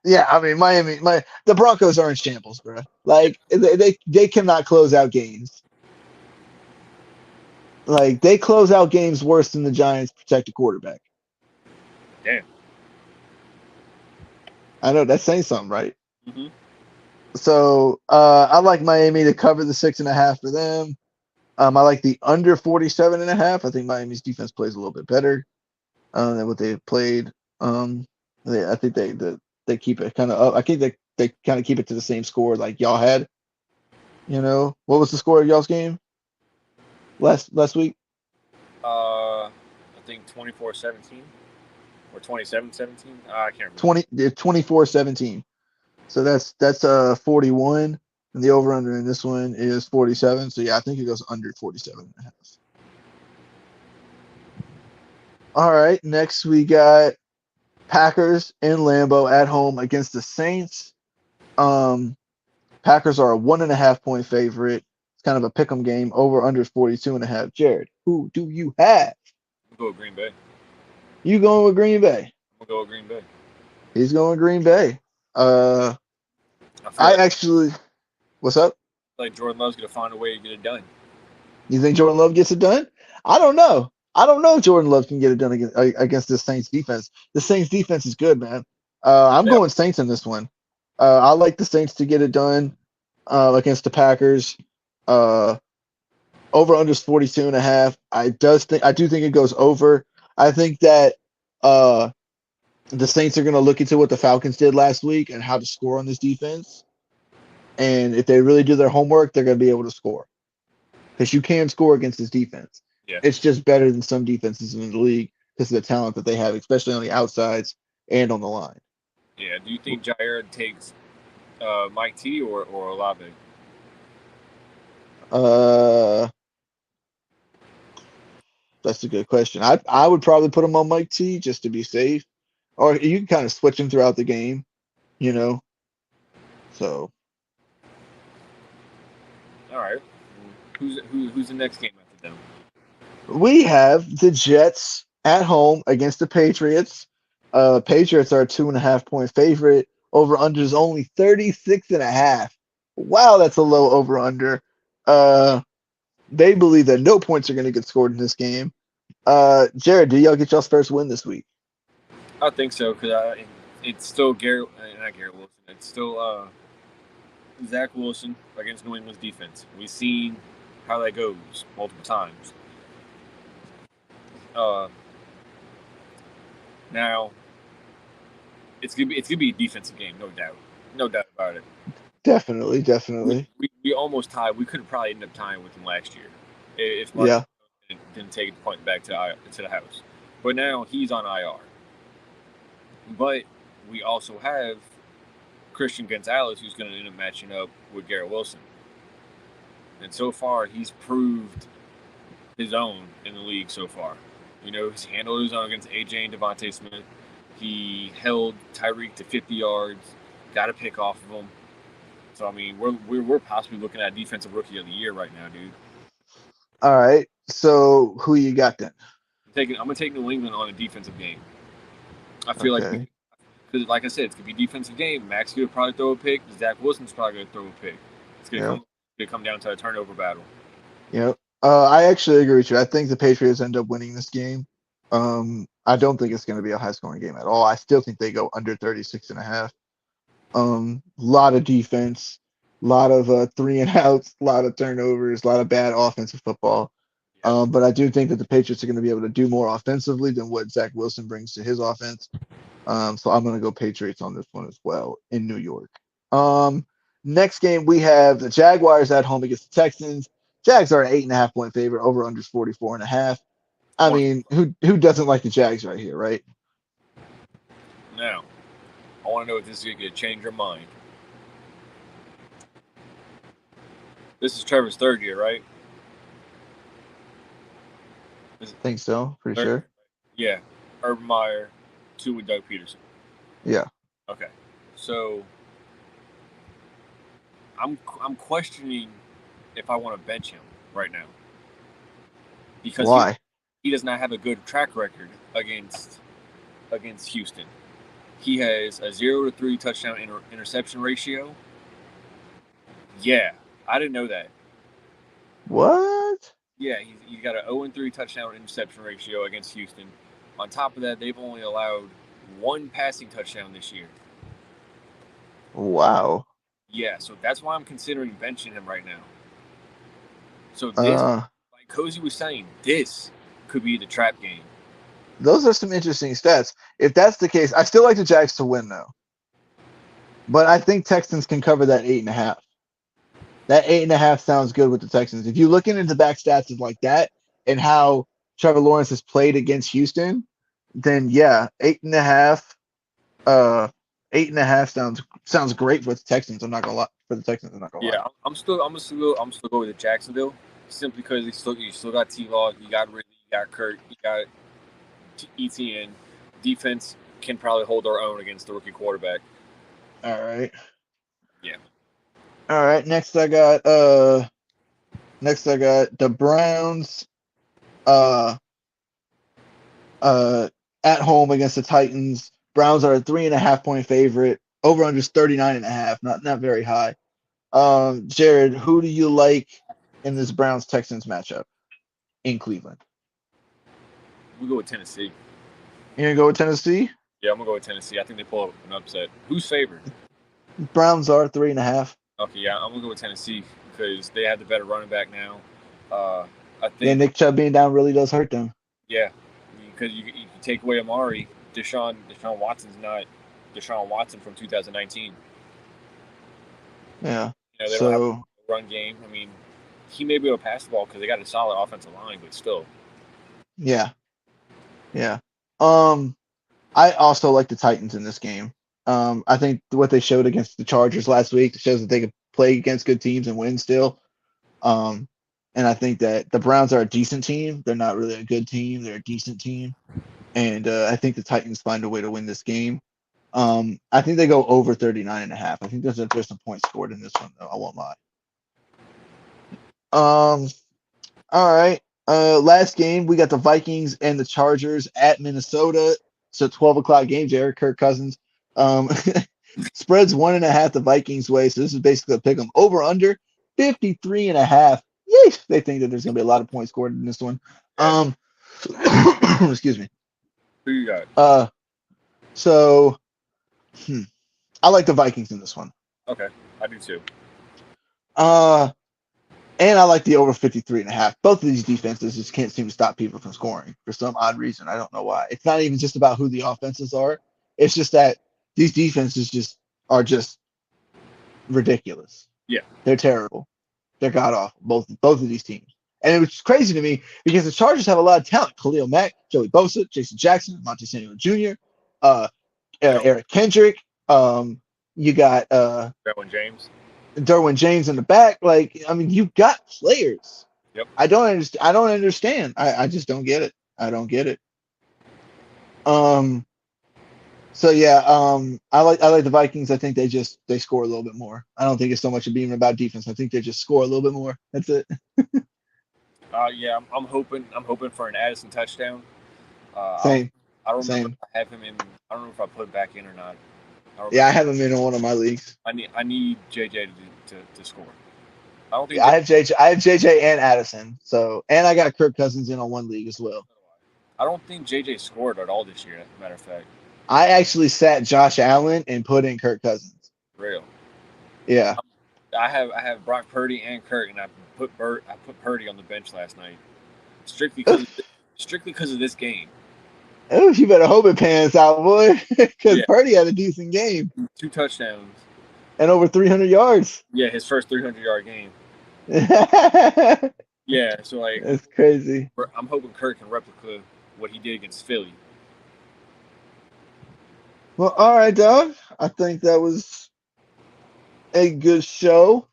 Yeah, I mean the Broncos are in shambles, bro. Like they cannot close out games. Like they close out games worse than the Giants protect a quarterback. Damn. I know that's saying something, right? Mm-hmm. So I like Miami to cover the 6.5 for them. I like the under 47.5. I think Miami's defense plays a little bit better than what they played. I think they keep it kind of up. I think they kind of keep it to the same score like y'all had. You know, what was the score of y'all's game last week? I think 24-17 or 27-17. I can't remember. 24-17. So that's 41. And the over-under in this one is 47. So, yeah, I think it goes under 47.5. All right. Next, we got Packers in Lambeau at home against the Saints. Packers are a 1.5 point favorite. It's kind of a pick 'em game. Over-under 42.5. Jared, who do you have? I'm going to go with Green Bay. You going with Green Bay? I'm going to go with Green Bay. He's going Green Bay. What's up? Like Jordan Love's going to find a way to get it done. You think Jordan Love gets it done? I don't know. I don't know if Jordan Love can get it done against the Saints defense. The Saints defense is good, man. I'm going Saints in this one. I like the Saints to get it done against the Packers. Over under 42.5. I do think it goes over. I think that the Saints are going to look into what the Falcons did last week and how to score on this defense. And if they really do their homework, they're going to be able to score. Because you can score against this defense. Yeah. It's just better than some defenses in the league because of the talent that they have, especially on the outsides and on the line. Yeah. Do you think Jair takes Mike T or Olave? That's a good question. I would probably put him on Mike T just to be safe. Or you can kind of switch him throughout the game, you know. So. All right. Who's the next game after them? We have the Jets at home against the Patriots. Patriots are a 2.5 point favorite. Over under is only 36.5. Wow, that's a low over under. They believe that no points are going to get scored in this game. Jared, do y'all get y'all's first win this week? I think so because it's still not Garrett Wilson. It's still Zach Wilson against New England's defense. We've seen how that goes multiple times. Now it's gonna be a defensive game, no doubt about it. Definitely. We almost tied. We could have probably ended up tying with them last year if Yeah. Mark didn't take the point back to the house. But now he's on IR. But we also have Christian Gonzalez, who's going to end up matching up with Garrett Wilson. And so far, he's proved his own in the league so far. You know, he's handled his own against AJ and Devontae Smith. He held Tyreek to 50 yards, got a pick off of him. So I mean, we're possibly looking at defensive rookie of the year right now, dude. All right. So who you got then? I'm gonna take New England on a defensive game. I feel like because, like I said, it's gonna be a defensive game. Max gonna probably throw a pick. Zach Wilson's probably gonna throw a pick. It's gonna come down to a turnover battle. Yep. I actually agree with you. I think the Patriots end up winning this game. I don't think it's going to be a high-scoring game at all. I still think they go under 36.5. Lot of defense, lot of 3 and outs, a lot of turnovers, a lot of bad offensive football. But I do think that the Patriots are going to be able to do more offensively than what Zach Wilson brings to his offense. So I'm going to go Patriots on this one as well in New York. Next game, we have the Jaguars at home against the Texans. Jags are an 8.5-point favorite. Over under 44.5. I mean, who doesn't like the Jags right here, right? Now, I want to know if this is going to change your mind. This is Trevor's third year, right? I think so, pretty sure. Yeah. Urban Meyer, 2 with Doug Peterson. Yeah. Okay. So, I'm questioning if I want to bench him right now. Because why? He does not have a good track record against Houston. He has a 0-3 touchdown interception ratio. Yeah, I didn't know that. What? Yeah, he's got an 0-3 touchdown interception ratio against Houston. On top of that, they've only allowed 1 passing touchdown this year. Wow. Yeah, so that's why I'm considering benching him right now. So this, like Cozy was saying, this could be the trap game. Those are some interesting stats. If that's the case, I still like the Jags to win though. But I think Texans can cover that 8.5. That 8.5 sounds good with the Texans. If you look into back stats of like that and how Trevor Lawrence has played against Houston, then yeah, 8.5. 8.5 sounds great for the Texans. I'm not gonna lie. For the Texans, I'm not gonna lie. Yeah, I'm still go with the Jacksonville simply because you still got T-Law, you got Ridley, you got Kurt, you got ETN. Defense can probably hold their own against the rookie quarterback. All right. Yeah. All right. Next I got the Browns at home against the Titans. Browns are a 3.5-point favorite. Over under 39.5. Not very high. Jared, who do you like in this Browns Texans matchup in Cleveland? We'll go with Tennessee. You're gonna go with Tennessee? Yeah, I'm gonna go with Tennessee. I think they pull up an upset. Who's favored? Browns are 3.5. Okay, yeah, I'm gonna go with Tennessee because they have the better running back now. I think. Yeah, Nick Chubb being down really does hurt them. Yeah, because you take away Amari, Deshaun Watson's not Deshaun Watson from 2019. Yeah. You know, they don't have a run game. I mean, he may be able to pass the ball because they got a solid offensive line, but still. Yeah. Yeah. I also like the Titans in this game. I think what they showed against the Chargers last week shows that they can play against good teams and win still. And I think that the Browns are a decent team. They're not really a good team. They're a decent team. And I think the Titans find a way to win this game. I think they go over 39.5. I think there's some points scored in this one, though. I won't lie. All right. Last game, we got the Vikings and the Chargers at Minnesota. It's a 12 o'clock game, Jared. Kirk Cousins. Spreads 1.5 the Vikings way. So this is basically a pick 'em. Over under 53.5. Yeesh. They think that there's gonna be a lot of points scored in this one. Excuse me. Who you got? So I like the Vikings in this one. Okay, I do too. And I like the over 53.5. Both of these defenses just can't seem to stop people from scoring for some odd reason. I don't know why. It's not even just about who the offenses are. It's just that these defenses are just ridiculous. Yeah. They're terrible. They're god awful. Both of these teams. And it was crazy to me because the Chargers have a lot of talent. Khalil Mack, Joey Bosa, Jason Jackson, Monte Samuel Jr., Eric Kendrick. You got Derwin James. Derwin James in the back. Like, I mean, you got players. Yep. I don't understand. I just don't get it. I don't get it. So yeah, I like the Vikings. I think they score a little bit more. I don't think it's so much of being about defense. I think they just score a little bit more. That's it. Yeah, I'm hoping for an Addison touchdown. Same. I don't remember Same. if I have him in. I don't know if I put it back in or not. Yeah, I have him in one of my leagues. I need JJ to score. I don't think. Yeah, I have JJ and Addison. So, and I got Kirk Cousins in on one league as well. I don't think JJ scored at all this year. As a matter of fact, I actually sat Josh Allen and put in Kirk Cousins. Real. Yeah. I have Brock Purdy and Kirk, and I put Purdy on the bench last night, strictly because of this game. Oh, you better hope it pans out, boy, because Yeah. Purdy had a decent game 2 touchdowns and over 300 yards. Yeah, his first 300-yard game. That's Yeah, so like crazy. I'm hoping Kirk can replicate what he did against Philly. Well, all right, dog. I think that was a good show.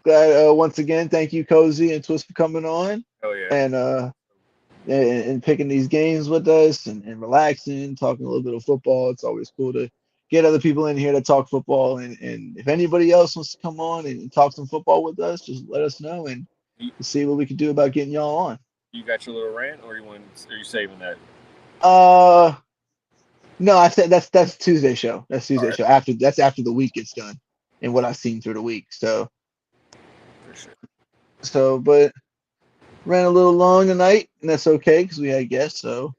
Glad once again, thank you, Cozy and Twist, for coming on Oh yeah. and picking these games with us and relaxing, talking a little bit of football. It's always cool to get other people in here to talk football. And if anybody else wants to come on and talk some football with us, just let us know and we'll see what we can do about getting y'all on. You got your little rant, or are you saving that? No, I said that's Tuesday show. That's Tuesday Right. show. That's after the week gets done and what I've seen through the week. So For sure. But ran a little long tonight, and that's okay because we had guests. So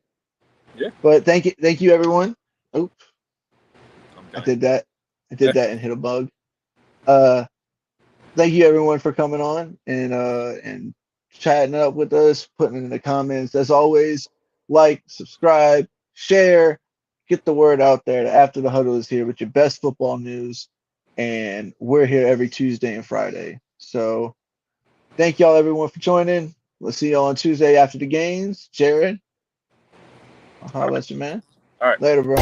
Yeah. But thank you everyone. Oh, I'm I done. did that and hit a bug. Thank you everyone for coming on and chatting up with us, putting in the comments. As always, like, subscribe, share, get the word out there that After the Huddle is here with your best football news, and we're here every Tuesday and Friday. So thank y'all everyone for joining. We'll see y'all on Tuesday after the games. Jared, I'll holler at you, man. All right. Later, bro.